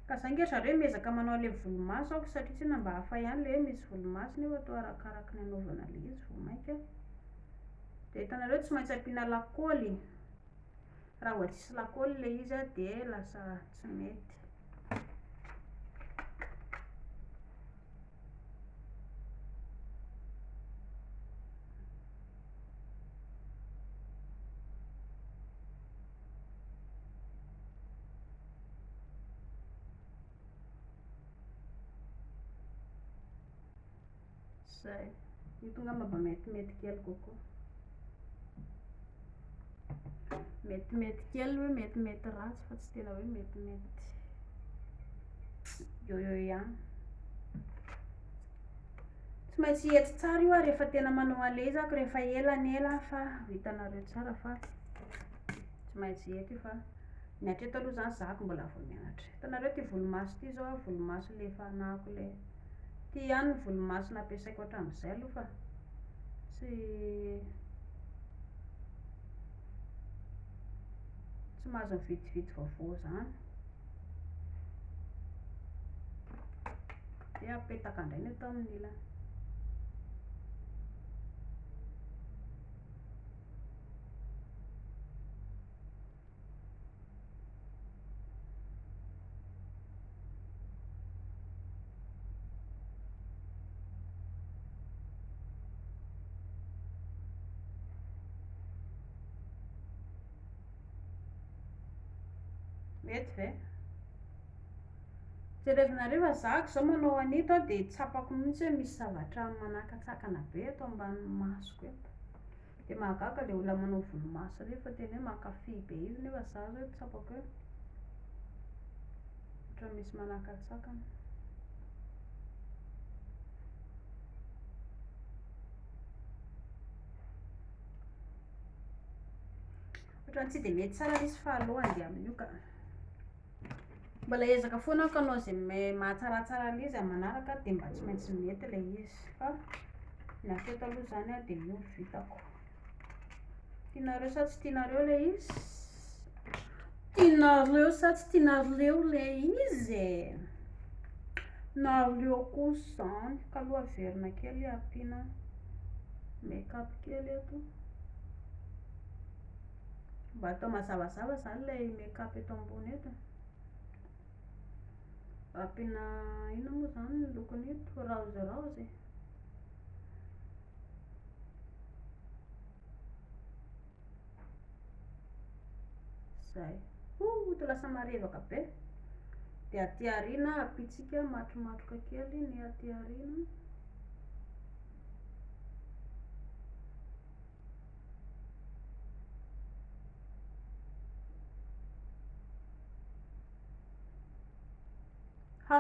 Speaker 1: ka zay nge zareo miezaka manao le volomaso ako satria tena mba hafa ihany le misy volomaso nefa atao arakaraka ny anaovana le izy vao mainka de hitanareo tsy maintsy ampiana lakôly raha ohatry tsisy lakôly le izy de lasa tsy mety zay io tonga mba metimety kely kokoa metimety kely hoe metimety ratsy fa tsy tena hoe metimety eo ihany tsy maintsy hety tsara io rehefa tena manao ale izy ako rehefa ela fa hitanareo tsara fa tsy maintsy hety io fa ny hatreto aloha zany zahako mbola vao mianatra hitanareo ty volomaso ty zao volomaso le fanahiko le ty ihany ny volomaso nampiasaiko hatramin'izay aloha fa tsy mahazo mividividy vaovao zany de apetaka indray ny atao amin'ny ilany mety ve jerevinareo fa zahako zao manao anito de tsapako mihitsy hoe misy zavatra manakatsakana be ato ambanin'ny masoko eto de mahagaga le olona manao volomaso rehefa tena hoe mankafy be izy nefa za zao tsapako hoe ohatra misy manakatsakana ohatrany tsy de mety tsara izy fahalohany de amin'io ka mbola ezaka foana ako anao zay mahatsaratsara le izy amin'ny manaraka de mba tsy maintsy mety le izy fa ny hatreto aloha zany de io vitako tianareo sa tsy tianareo le izy tianareo sa tsy tianareo le izy nareo kosa zany ka aloha averina kely ampiana make-up kely eto mba atao mazavazava zany le make-up eto ambony eto ampiana ino moa zany ny lokony eto raozy zay to lasa marevaka be de aty aoriana apitsika matromatroka kely ny aty aoriana ha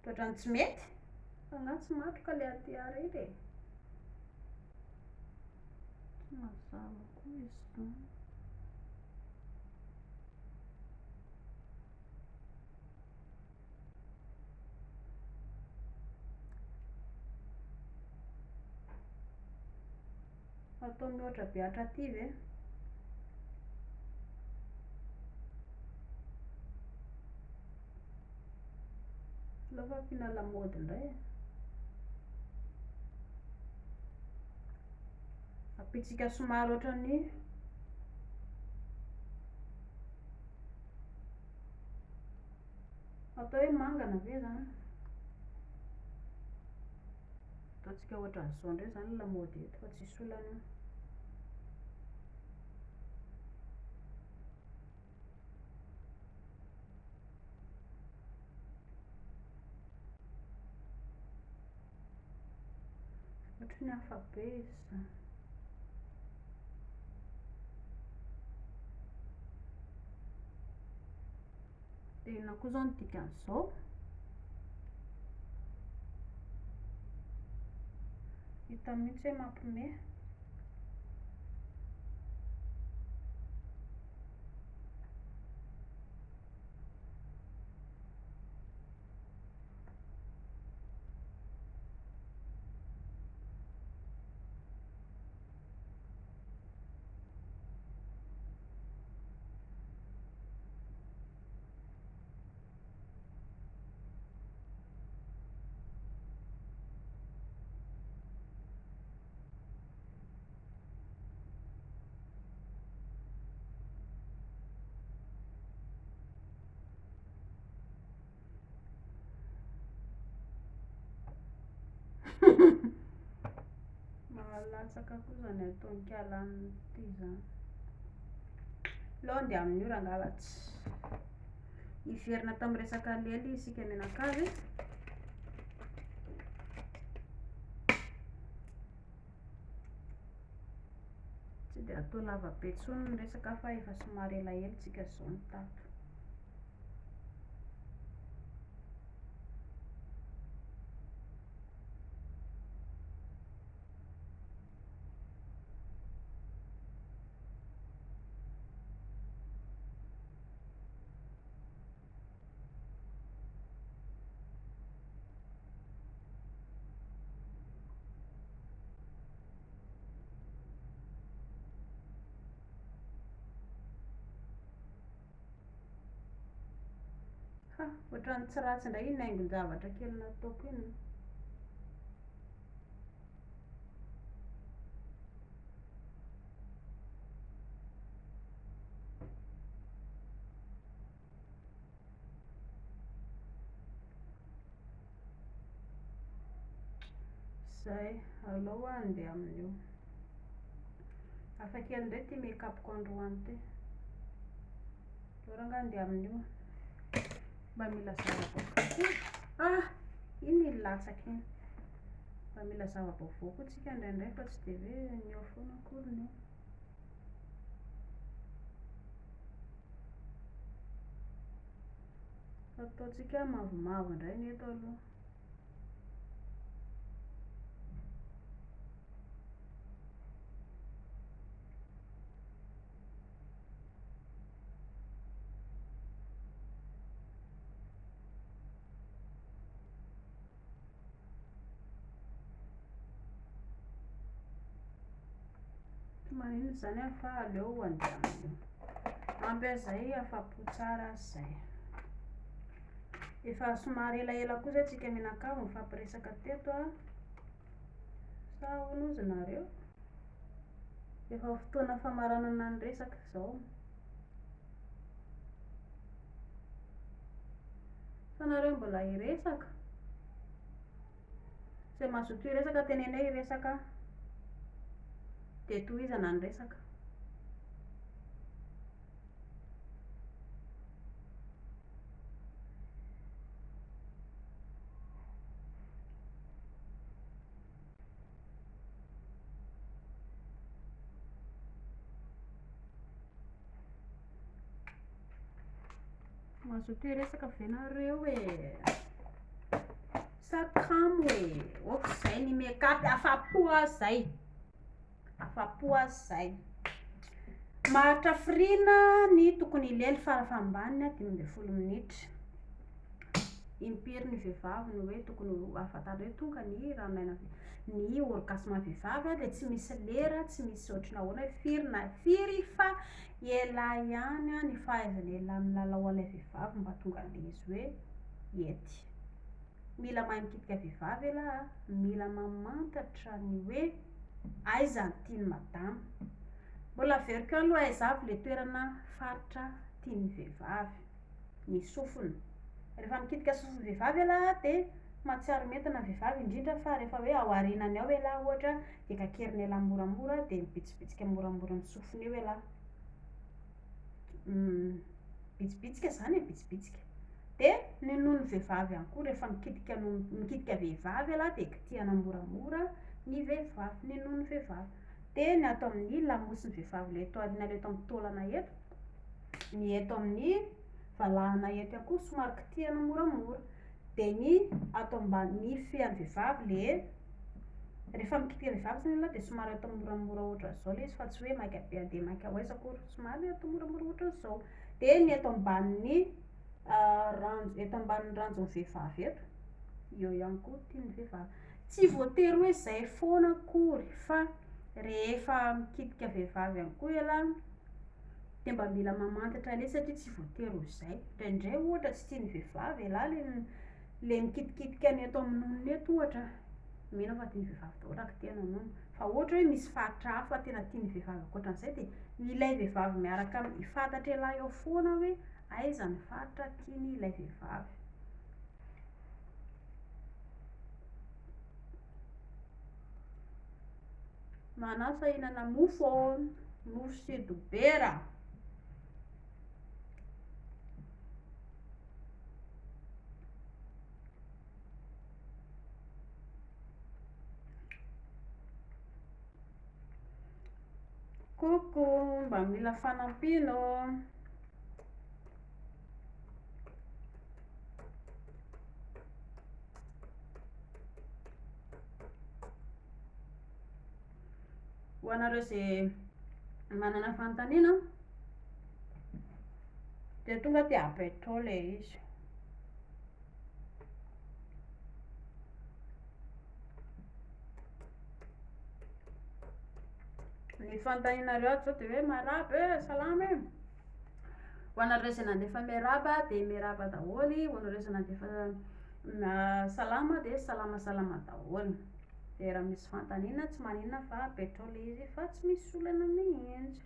Speaker 1: ohatrany tsy mety fa ngano tsy matroka le aty arety e. Tsy mazava koa izy zany. Atao mihoatra be atraty ve? Lafa ampiana lamaody indray e. Ampitsika somary ohatrany atao hoe mangana ve zany. Ataontsika ohatran'izao indray zany lamaody eto fa tsisy olana io. Ohatrany hafa be izy zany. Dia inona koa zao no dikan'izao? Hita mihitsy hoe mampiomehy. Mahalatsaka koa zany ataony kialany ty zany. Leo andeha amin'ny ora angamba tsy iverina tamin'ny resaka lely isika mianakavy. Tsy dia atao lava be intsony ny resaka fa efa somary elaelitsika zao mitato. Ha, ohatrany tsy ratsy indray iny haingon-javatra kely nataoko iny. Zay, alao andeha amin'io. Hafa kely indray ty make-upko androany ty. Aleo rangahy andeha amin'io. Mba mila zava-baovao. Ah, iny latsaky iny. Mba mila zava-baovao koa tsika indraindray fa tsy dia hoe ny eo foana akory ny eo. Ataontsika mavomavo indray ny eto aloha. Manino zany fa aleo andeha amin'io. Ampy azay afa-po tsara zay. Efa somary elaela koa zay tsika mianakavy mifampiresaka teto a. Sa ahoana ozy nareo? Efa fotoana famaranana ny resaka zao. Sa nareo mbola hiresaka? Izay mazoto hiresaka tenenay hiresaka. Dia tohizana ny resaka. Mazoto hiresaka ve nareo e? kamo hoe ok'izay ny make-up, afa-po azy zay, afa-po azy zay. Maharitra firiana ny tokony ileny farafahambaniny 15 minitra. Impiry ny vehivavy ny hoe tokony afatary hoe tonga ny ranomaina ny orgasme vehivavy dia tsy misy lera, tsy misy ohatrana ahoana hoe firy fa ela ihany ny fahaizana ela milalao ilay vehivavy mba tonga le izy hoe ety. Mila mahay mikitika vehivavy ela, mila mamantatra ny hoe aiza ny tiany madama. Mbola averiko ihany aloha aiza avy le toerana faritra tiany vehivavy, ny sofiny. Rehefa mikitika sofiny vehivavy ela dia mahatsiaro mentina vehivavy indrindra fa rehefa hoe ao aorianany ao ela ohatra dia kakeriny ela moramora dia mibitsibitsika moramora amin'ny sofiny eo ela. Bitsibitsika zany e, bitsibitsika. Dia ny nono vehivavy ihany koa rehefa mikitika vehivavy ela dia kitihana moramora ny vehivavy, ny nono vehivavy. Dia ny atao amin'ny lamosiny vehivavy le eto aoriana le eto amin'ny taolana eto, ny eto amin'ny valahana eto ihany koa somary kitihana moramora. Dia ny atao ambany fean'ny vehivavy le rehefa mikitika vehivavy zany ela dia somary atao moramora ohatra zao le izy fa tsy hoe maika be dia maika ho aiza akory, somary atao moramora ohatra zao. Dia ny eto ambanin'ny eto ambanin'ny ranjon'ny vehivavy eto, eo ihany koa tian'ny vehivavy. Tsy voatery hoe izay foana akory fa rehefa mikitika vehivavy ihany koa ela dia mba mila mamantatra anazy satria tsy voatery ho izay. Indraindray ohatra tsy tian'ny vehivavy ela le mikitikitika ny eto amin'ny nonony eto ohatra, mino fa tian'ny vehivavy daholo kitihana nono. Fa ohatra hoe misy faritra hafa tena tian'ny vehivavy ankoatran'izay dia ilay vehivavy miaraka hifantatra ela eo foana hoe aiza ny faritra tiany ilay vehivavy. Manasa hihinana mofo, mofo sy dobera. Koko, mba mila fanampino. Ho anareo izay manana fanontaniana dia tonga dia apetrao le izy. Ny fanontanianareo ato zao dia hoe maraba salama e. Ho anareo izay nandefa miaraba dia miaraba daholo, ho anareo izay nandefa salama dia salama daholo. Dia raha misy fanontaniana tsy maninona fa apetrao le izy fa tsy misy olana mihitsy.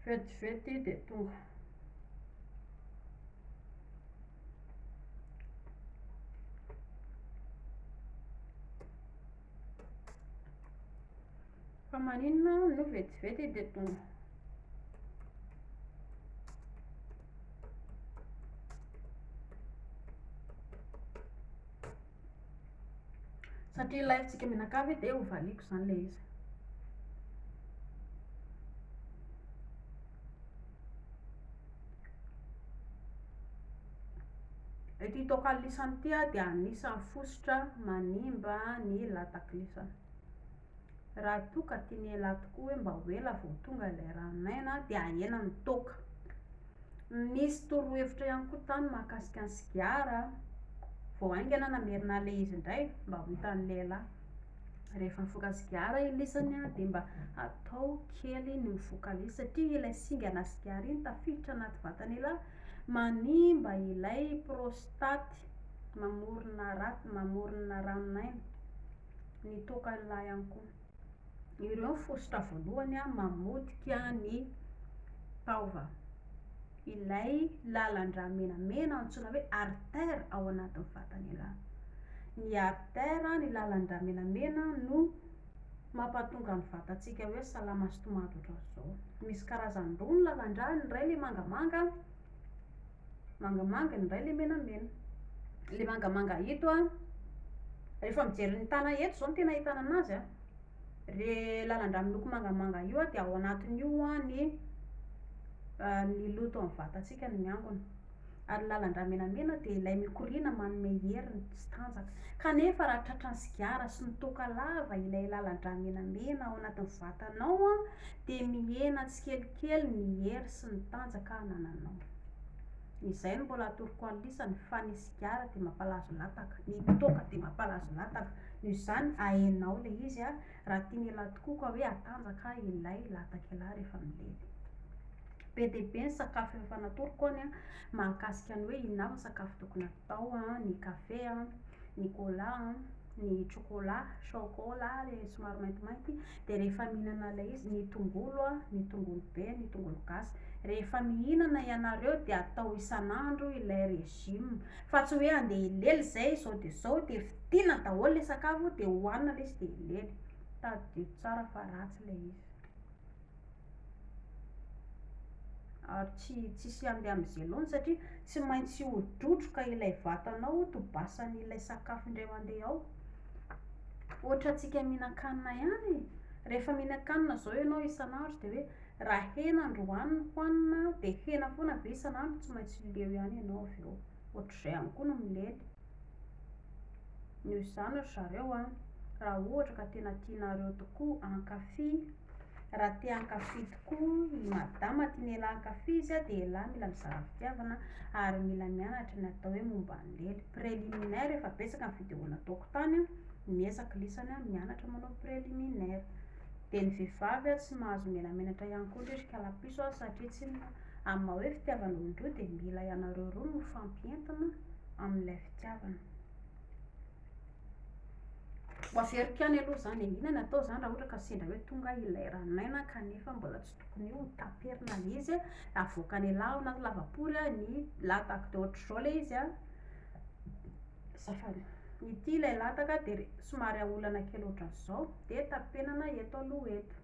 Speaker 1: Vetivety dia tonga. Fa maninona no vetivety dia tonga. Satria live-tsika menakavy dia hovaliako zany le izy. Ity tokallisany ity dia anisan'ny fosotra manimba ny lataklisany. Raha toa ka tiany ela tokoa hoe mba ho ela vao tonga ilay ranomaina dia ahena ny toaka. Nisy torohevitra ihany koa tany mahakasika ny sigara, vao aingana namerina le izy indray mba ho hitan'ilay elahy. Rehefa mifoka sigara ilisany dia mba atao kely ny mifoka le izy satria ilay singana sigara iny tafiditra anaty vatany elahy, manimba ilay prostate, mamorona ranomaina, ny toaka elahy ihany koa. Ireo fosotra voalohany mamodika ny taova. Ilay lalan-drà menamena antsoina hoe artère ao anatin'ny vatany elahy. Ny artère, ny lalan-drà menamena no mampatonga ny vatantsika hoe salama sy tomaty ohatran'izao. Misy karazany roa ny lalan-drà, ny ray le mangamanga, ny ray le menamena. Le mangamanga ito a, rehefa mijery ny tana eto zao no tena ahitana anazy a. Re lalan-drà miloko mangamanga io a dia ao anatin'io a ny loto amin'ny vatantsika no miangona. Ary lalan-drà menamena dia ilay mikoriana manome heriny sy tanjaka. Kanefa raha tratran'ny sigara sy ny toaka lava ilay lalan-drà menamena ao anatin'ny vatanao a, dia mihena tsikelikely ny hery sy ny tanjaka anananao. Izay no mbola atoroko an'lisany fa ny sigara dia mampalazo lataka, ny toaka dia mampalazo lataka. Noho izany ahenao ilay izy a, raha tiany ela tokoa ka hoe hatanjaka ilay lataka elahy rehefa milevy. Be dia be ny sakafo efa natoroko any a mahakasika ny hoe inona avy ny sakafo tokony atao a: ny kafe a, ny cola a, ny chocolat le somary maintimainty. Dia rehefa mihinana ilay izy, ny tongolo a, ny tongolo be, ny tongolo gasy. Rehefa mihinana ianareo dia atao isan'andro ilay régime, fa tsy hoe andeha hilely izay zao dia vidiana daholo ilay sakafo dia hohanina ilay izy dia hilely. Taddio tsara fa ratsy ilay izy. Ary tsisy andeha amin'izay loatra satria tsy maintsy hodrodroka ilay vatanao tobasan'ilay sakafo indray mandeha ao. Ohatra antsika mihinan-kanina ihany, rehefa mihinan-kanina zao ianao isan'andro dia hoe raha hena androany hohanina dia hena foana ve isan'andro, tsy maintsy leo ihany ianao avy eo. Ohatr'izay ihany koa no milely. Noho izany ry zareo a, raha ohatra ka tena tianareo tokoa hankafy, raha te hankafy tokoa i madama tiany hiala hankafy izy a, dia ialahy mila mizara fitiavana ary mila mianatra ny atao hoe momba ny lely préliminaire. Efa betsaka ny vidéo nataoko tany a, miezaka lisany a mianatra manao préliminaire. Dia ny vehivavy a tsy mahazo menamenatra ihany koa indrindra kalapiso a, satria tsy inona, amin'ny maha hoe fitiavan'olon-droa dia mila ianareo roa no mifampientana amin'ilay fitiavana. Ho averiko ihany aloha izany, inona no atao izany raha ohatra ka sendra hoe tonga ilay ranomaina kanefa mbola tsy tokony ho taperina ilay izy a, avoakany elahy ao anaty lavapory a ny lataka. Dia ohatr'izao ilay izy a, azafady, ity ilay lataka dia somary aolana kely ohatran'izao dia tapenana eto aloha eto.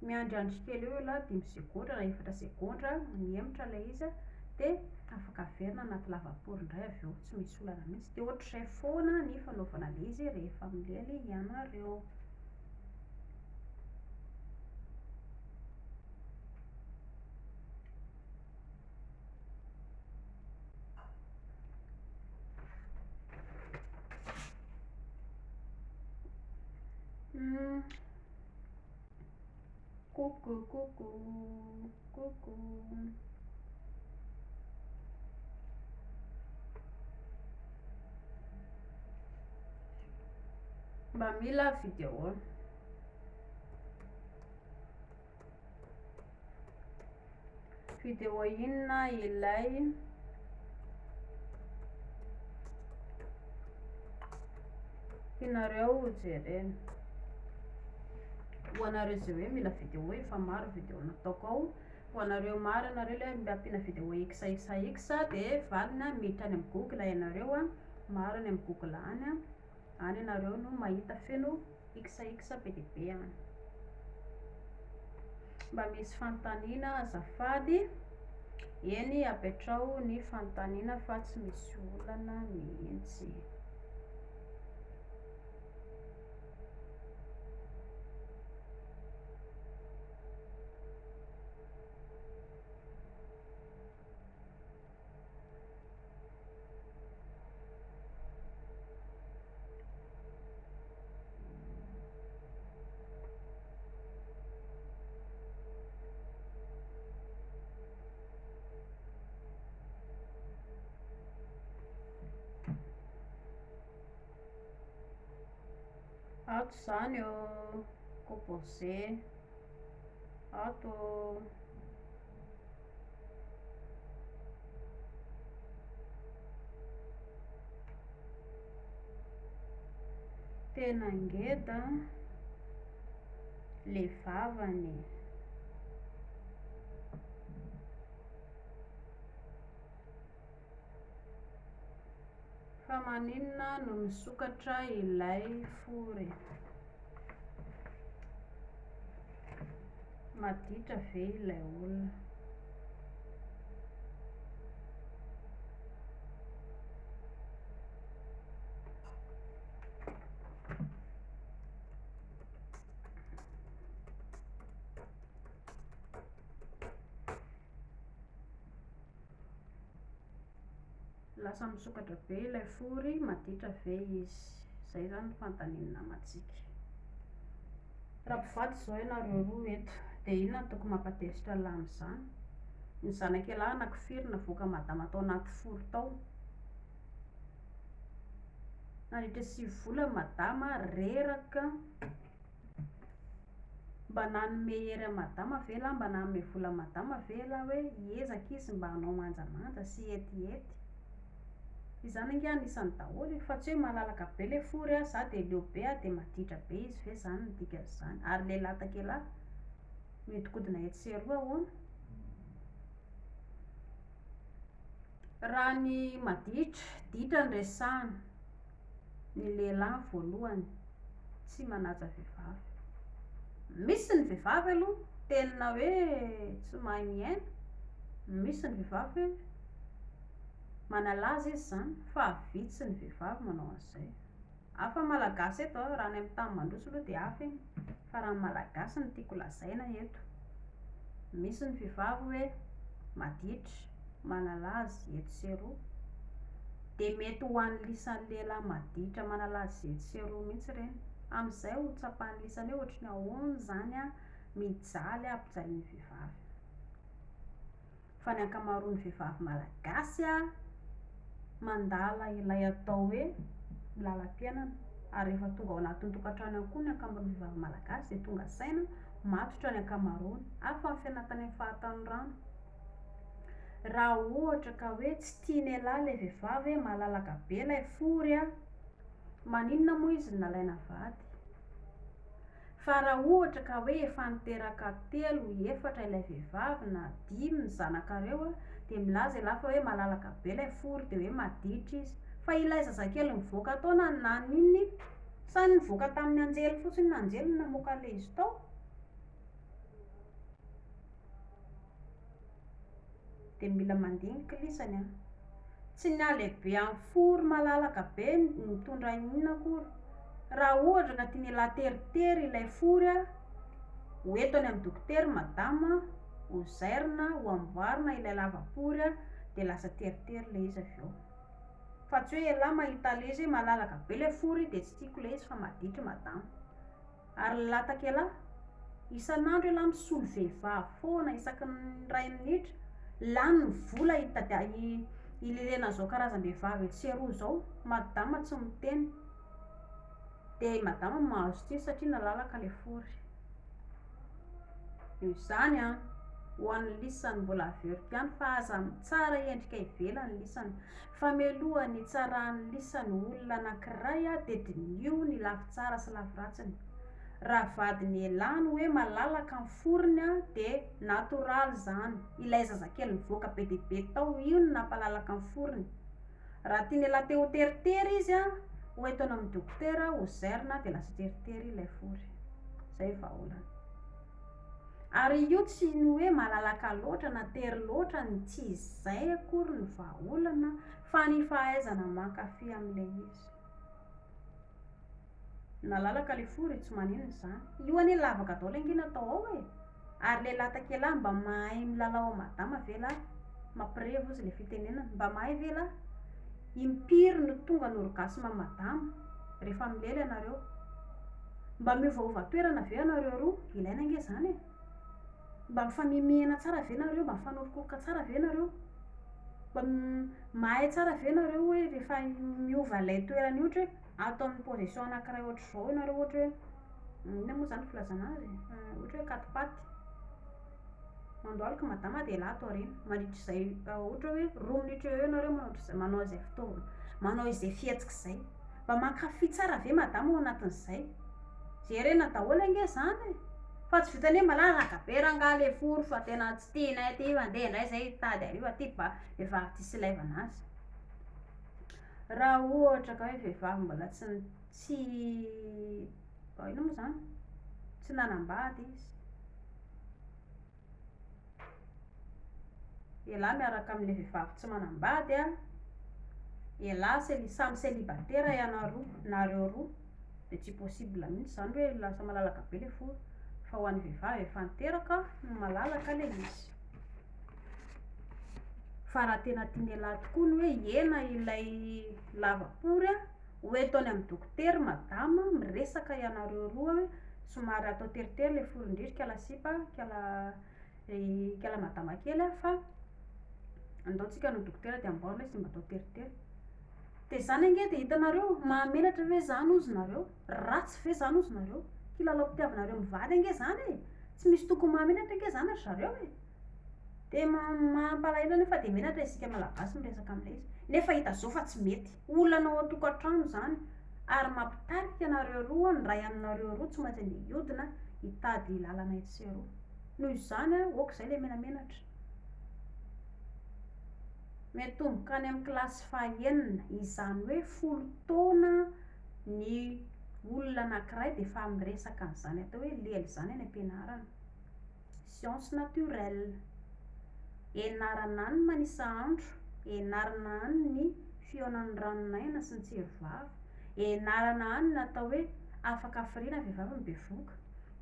Speaker 1: Miandriandry kely eo elahy 5 segondra na 4 segondra, miemotra ilay izy a, dia afaka averina anaty lavapory indray avy eo, tsy misy olana mihitsy. Dia ohatr'izay foana ny fanaovana ilay izy rehefa milely ianareo. Coucou, coucou, coucou. Mba mila vidéo. Vidéo inona ilay ianareo jereny. Ho anareo izay hoe mila vidéo efa maro vidéo nataoko ao. Ho anareo maro ianareo ilay ampiana vidéo x dia valina miditra any amin'ny Google ianareo a, maro any amin'ny Google any a, any ianareo no mahita feno x be dia be any. Mba misy fanontaniana azafady, eny apetrao ny fanontaniana fa tsy misy olana mihitsy. Ato izany ô, composé, ato. Tena ngeda le vavany. Fa maninona no misokatra ilay fory? Maditra ve ilay olona? Lasa misokatra be ilay fory, maditra ve izy? Zay zany fanontaniana namantsika. Raha mpivady zao ianareo roa eto, dia inona no tokony mampatezitra lahy amin'izany? Ny zanak'ialahy anakifiry navoaka madama tao anaty foro tao. Nandritra 9 volana madama reraka. Mba nanome hery madama ve lahy, mba nanome vola madama ve lahy hoe hiezaka izy mba hanao manjamanja sy etiety? Izany ange anisany daholo, fa tsy hoe malalaka be ilay fory a, za dia leo be a, dia maditra be izy ve zany no dikan'izany? Ary ilay lahy takelahy mihodinkodina etsy sy eroa ahoana? Raha ny maditra ditra ny resahana, ny lehilahy voalohany tsy manaja vehivavy. Misy ny vehivavy aloha tena hoe tsy mahay miaina, misy ny vehivavy manalaza izy zany, fa vitsy ny vehivavy manao an'izay. Hafa malagasy eto a, raha ny amin'ny tany mandroso aloha dia hafa iny, fa raha ny malagasy no tiako lazaina eto. Misy ny vehivavy hoe maditra, manalaza eto sy eroa, dia mety ho an'ny lisan'ny lehilahy maditra manalaza eto sy eroa mihitsy ireny. Amin'izay ho tsapahan'ny lisany hoe ohatran'ny ahoana zany a mijaly ampijaly ny vehivavy. Fa ny ankamaroan'ny vehivavy malagasy a mandala ilay atao hoe lalam-piainana, ary rehefa tonga ao anatin'ny tokantrano ihany koa ny ankamaroan'ny vehivavy malagasy dia tonga saina matotra ny ankamaroany. Hafa ny fiainana tany amin'ny fahatanorano. Raha ohatra ka hoe tsy tian'ialahy ilay vehivavy, malalaka be ilay fory a, maninona moa izy no nalaina vady? Fa raha ohatra ka hoe efa niteraka 3-4 ilay vehivavy na 5 ny zanakareo a, dia milaza ialahy fa hoe malalaka be ilay fory dia hoe maditra izy. Fa ilay zazakely mivoaka tao na ninona, sa nivoaka tamin'ny anjely fotsiny, ny anjely no namoaka an'ilay izy tao? Dia mila mandinika lisany a, tsy ny alehibe amin'ny fory malalaka be mitondra inona akory. Raha ohatra ka tian'ialahy teritery ilay fory a, ho entony amin'ny dokotera madama, ho zairina, ho amboarina ilay lavapory a, dia lasa teritery ilay izy avy eo. Fa tsy hoe ialahy mahita ilay izy malalaka be ilay fory dia tsy tiako ilay izy fa maditra madama. Ary lahy takelahy, isan'andro ialahy misolo vehivavy foana isaky ny 2 minitra, lany ny vola ilelena izao karazam-behivavy etsy sy eroa izao, madama tsy miteny. Dia madama mahazo tia satria nalalaka ilay fory. Io izany a, ho an'ny lisany mbola averiko ihany fa aza tsara endrika ivelany lisany. Fa mialoha ny itsarahan'ny lisany olona anankiray a, dia dinio ny lafy tsara sy lafy ratsiny. Raha vadiny ialahy no hoe malalaka ny forony a, dia natoraly zany. Ilay zazakely mivoaka be dia be tao, io no nampalalaka ny forony. Raha tian'ialahy te ho teritery izy a, ho entony amin'ny dokotera, ho zairina, dia lasa teritery ilay fory. Zay vahaolana. Ary io tsy ny hoe malalaka loatra na tery loatra, tsy izay akory ny vahaolana, fa ny fahaizana mankafy amin'ilay izy. Nalalaka ilay fory tsy maninona izany. Io anie lavaka daholo angina atao ao e. Ary ilay lahy takelahy mba mahay milalao madama ve lahy? Mampirevo izy ilay fitenenana. Mba mahay ve lahy? Impiry no tonga n'orgasme madama rehefa milely ianareo? Mba miovaova toerana ve ianareo roa? Ilaina ange izany e. Mba mifamimihana tsara ve ianareo? Mba mifanorokorika tsara ve ianareo? Mba mahay tsara ve ianareo hoe rehefa miova ilay toerana ohatra hoe atao amin'ny position anankiray ohatr'izao ianareo, ohatra hoe inona moa izany filazana azy? Ohatra hoe katipaty. Mandohalika madama dia lahy atao aoriana. Mandritra izay ohatra hoe 2 minitra eo ianareo manao izay fitaovana, manao izay fihetsika izay. Mba mankafy tsara ve madama ao anatin'izay? Jerena daholo ange izany e. Fa tsy vitany hoe malalaka be rangahy ilay fory fa tena tsy tianay aty mandeha indray izay tady ariva aty mba vehivavy tia sy ilaivana azy. Raha ohatra ka hoe vehivavy mbola tsy inona moa izany? Tsy nanambady izy, ialahy miaraka amin'ilay vehivavy tsy manambady a, ialahy samy célibataire nareo roa, de tsy possible mihitsy zany hoe lasa malalaka be le fo, fa ho an'ny vehivavy efa niteraka no malalaka le izy. Fa raha tena tiany ialahy tokoa ny hoe hiena ilay lavapory a, hoentony amin'ny dokotera madama, miresaka ianareo roa hoe somary atao teritery le folindritra kala sipa kala madama kely a, fa andaontsika no dokotera de amboarina hoe sy mba atao teritery. De zany ange de hitanareo mahamenatra ve zany ozy nareo, ratsy ve zany ozy nareo, kilalaom-pitiavanareo mivady ange zany e, tsy misy tokony mahamenatra ange zany ry zareo e. De mampalahelo nefa de menatra isika malagasy miresaka amin'ilay izy, nefa hita zao fa tsy mety, olana ao an-tokantrano zany, ary mampitarika anareo roa, ny ray aminareo roa tsy maintsy andeha hiodina hitady lalana etsy sy eroa. Noho izany a, aok'izay le menamenatra. Mitomboka any amin'ny kilasy fahaenina, izany hoe 10 taona ny olona anankiray de efa miresaka an'izany atao hoe lely zany any am-pianarana. Science naturelle, ianarana any ny manisa andro, ianarana any ny fihaonan'ny ranonaina sy ny tsirovavy, ianarana any ny atao hoe afaka hafiriana vehivavy mibevoka,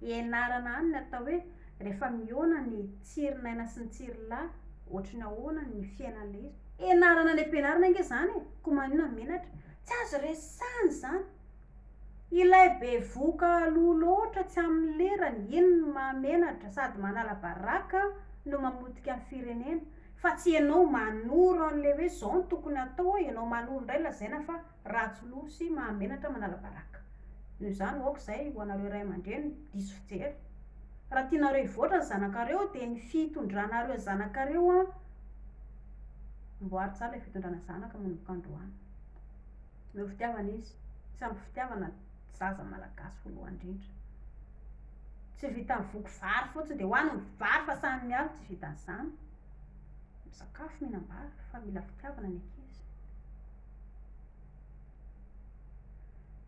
Speaker 1: ianarana any ny atao hoe rehefa mihaona ny tsirinaina sy ny tsirylahy, ohatry ny ahoana ny fiainan'ilay izy, ianarana any am-pianarana ange zany e, ko maninona ny menatra, tsy azo resahany zany. Ilay bevoka aloha loatra tsy amin'ny lerany, iny no mahamenatra sady manala baraka no mamotika ny firenena, fa tsy ianao manoro an'le hoe zao no tokony atao, ianao manoro indray lazaina fa ratsy loha sy mahamenatra manala baraka. Noho izany aok'izay ho anareo ray aman-dreny diso fijery, raha tianareo hivoatra ny zanakareo de ny fitondranareo zanakareo a, mboary tsara ilay fitondrana zanaka manomboka androany. Meo fitiavana izy, tsy ampy fitiavana zaza malagasy voalohany indrindra, tsy vita mivoky vary fotsiny de hoaniny vary fa samy mialo, tsy vitan'izany. Misakafo mihinam-bary fa mila fitiavana ny ankizy.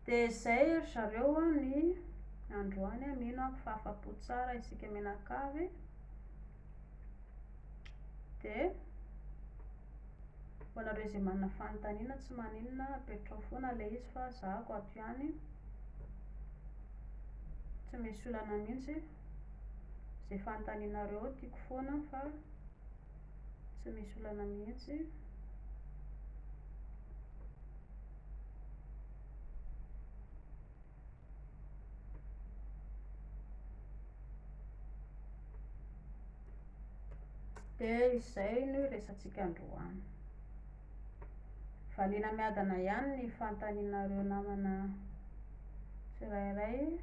Speaker 1: De zay ry zareo a ny androany a, mino aho fa afa-po tsara isika mianakavy. De ho anareo izay manana fanontaniana tsy maninona apetrao foana le izy fa zahako ato ihany, tsy misy olana mihitsy, izay fanontanianareo tiako foana fa tsy misy olana mihitsy. De izay no resantsika androany, valiana miadana ihany ny fanontanianareo namana tsirairay.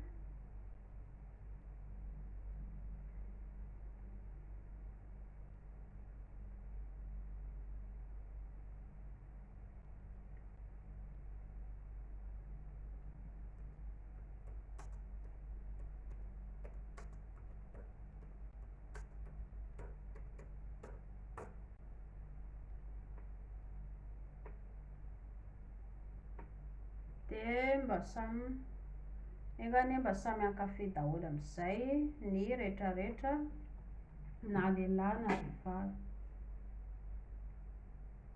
Speaker 1: De mba samy engany mba samy hankafy daholo amin'izay ny rehetrarehetra na lehilahy na vehivavy.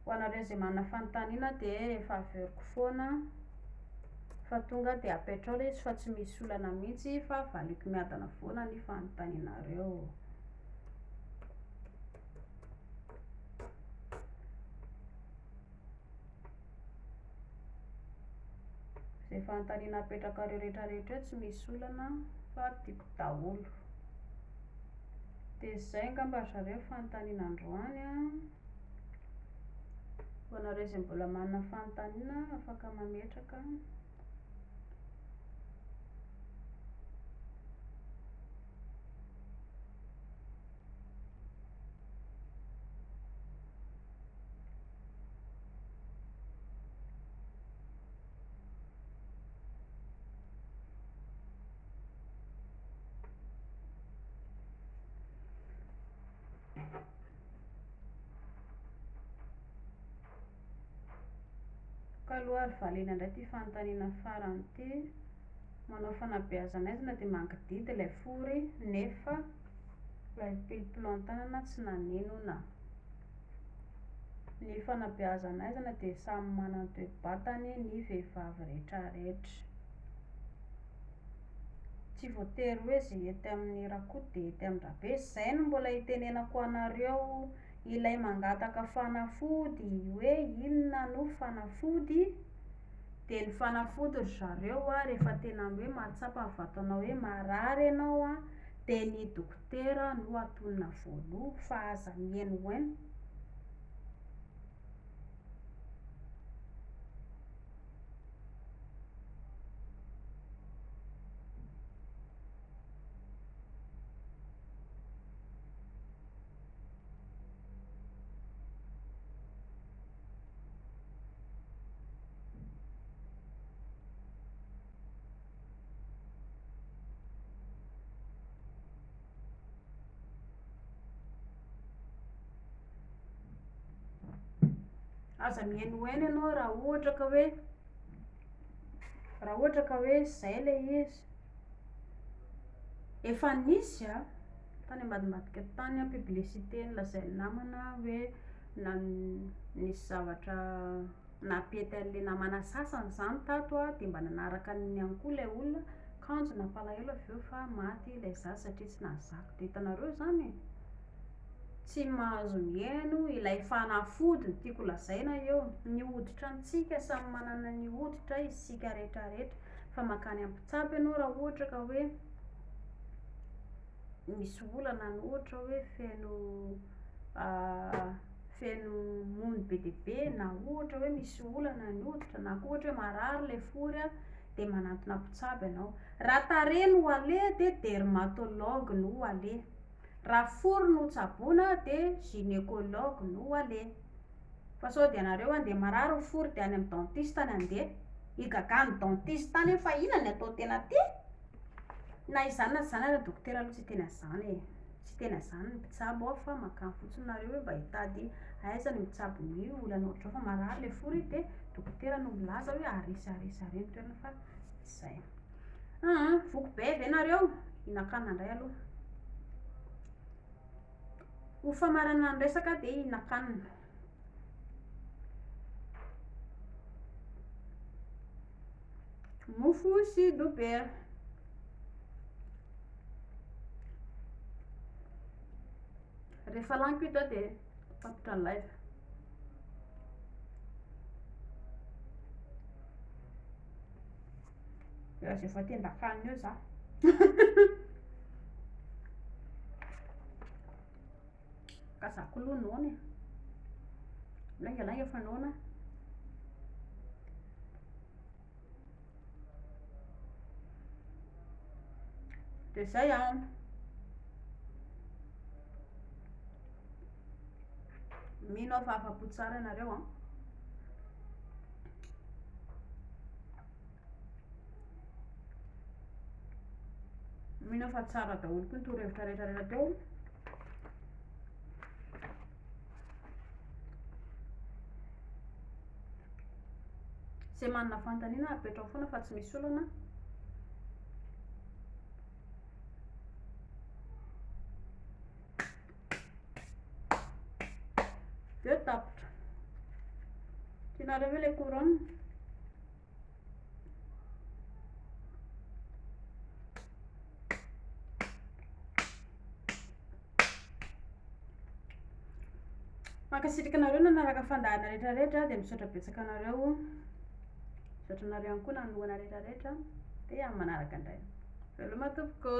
Speaker 1: Ho anareo izay manana fanontaniana de efa averiko foana fa tonga de apetrao le izy fa tsy misy olana mihitsy, fa valiko miadana foana ny fanontanianareo. Izay fanontaniana apetrakareo rehetrarehetra eo tsy misy olana fa tiako daholo. De zay angamba ry zareo fanontaniana androany a. Ho anareo izay mbola manana fanontaniana afaka mametraka. Ka aloha ary valiana indray ty fanontaniana farany ty, manao fanabeazana azy na de mangididy ilay fory nefa ilay pilipilo an-tanana tsy naninona. Ny fanabeazanaizana dia samy manana ny toe-batany ny vehivavy rehetrarehetra. Tsy voatery hoe zay hety amin'ny rakoto dia hety amin'ny rabe. Zay no mbola itenenako anareo ilay mangataka fanafody hoe inona no fanafody. Dia ny fanafody ry zareo rehefa tena hoe mahatsapa ny vatanao hoe marary ianao dia ny dokotera no atonona voaloha fa aza mihaino hoaino. Aza mihaino hoaino ianao raha ohatra ka hoe zay ilay izy. Efa nisy tany ambadimbadika tany publicité nolazain'ny namana hoe nisy zavatra napety an'ilay namana sasany zany tato dia mba nanaraka ny ihany koa ilay olona kanjo nampalahelo avy eo fa maty ilay zaza satria tsy nahazaka. Dia hitanareo zany tsy mahazo mihaino ilay fanafody no tiako lazaina eo. Ny hoditra antsika samy manana ny hoditra isika rehetrarehetra fa makany ampitsabo ianao raha ohatra ka hoe misy olana ny ohatra hoe feno mony be dia be, na ohatra hoe misy olana ny hoditra, na koa ohatra hoe marary ilay fory dia manantona mpitsabo ianao. Raha tarehy no aleha dia dermatologue no aleha. Raha fory no tsaboana dia gynécologue no aleha. Fa sao dia anareo dia marary ny fory dia any amin'ny dentiste any andeha, higaga ny dentiste any fa inona ny atao tena ty? Na izany na izany ary dokotera aloha tsy tena izany tsy tena izany ny mpitsabo fa makany fotsiny nareo hoe mba hitady aiza no mitsabo ny olana ohatra fa marary ilay fory dia dokotera no milaza hoe arisy ny toerana fa izay. Voko be ve nareo? Hihinan-kanina indray aloha. Ho famarana ny resaka dia hihinan-kanina. Mofo sy dobera. Rehefa laniko ito dia tapitra ny live. Aza efa tendan-kanina eo za. Ka za koa aloha noana langalanga efa noana. Dia zay mino aho fa afa-po tsara ianareo mino aho fa tsara daholo koa ny torohevitra rehetrarehetra teo. Izay manana fanontaniana apetrao foana fa tsy misy olana. Eo tapitra. Tianareo ve ilay couronne? Mankasitraka anareo nanaraka fandahana rehetrarehetra dia misaotra betsaka anareo. Misaotra anareo ihany koa nanoana rehetrarehetra dia amin'ny manaraka indray. Veloma tompoko.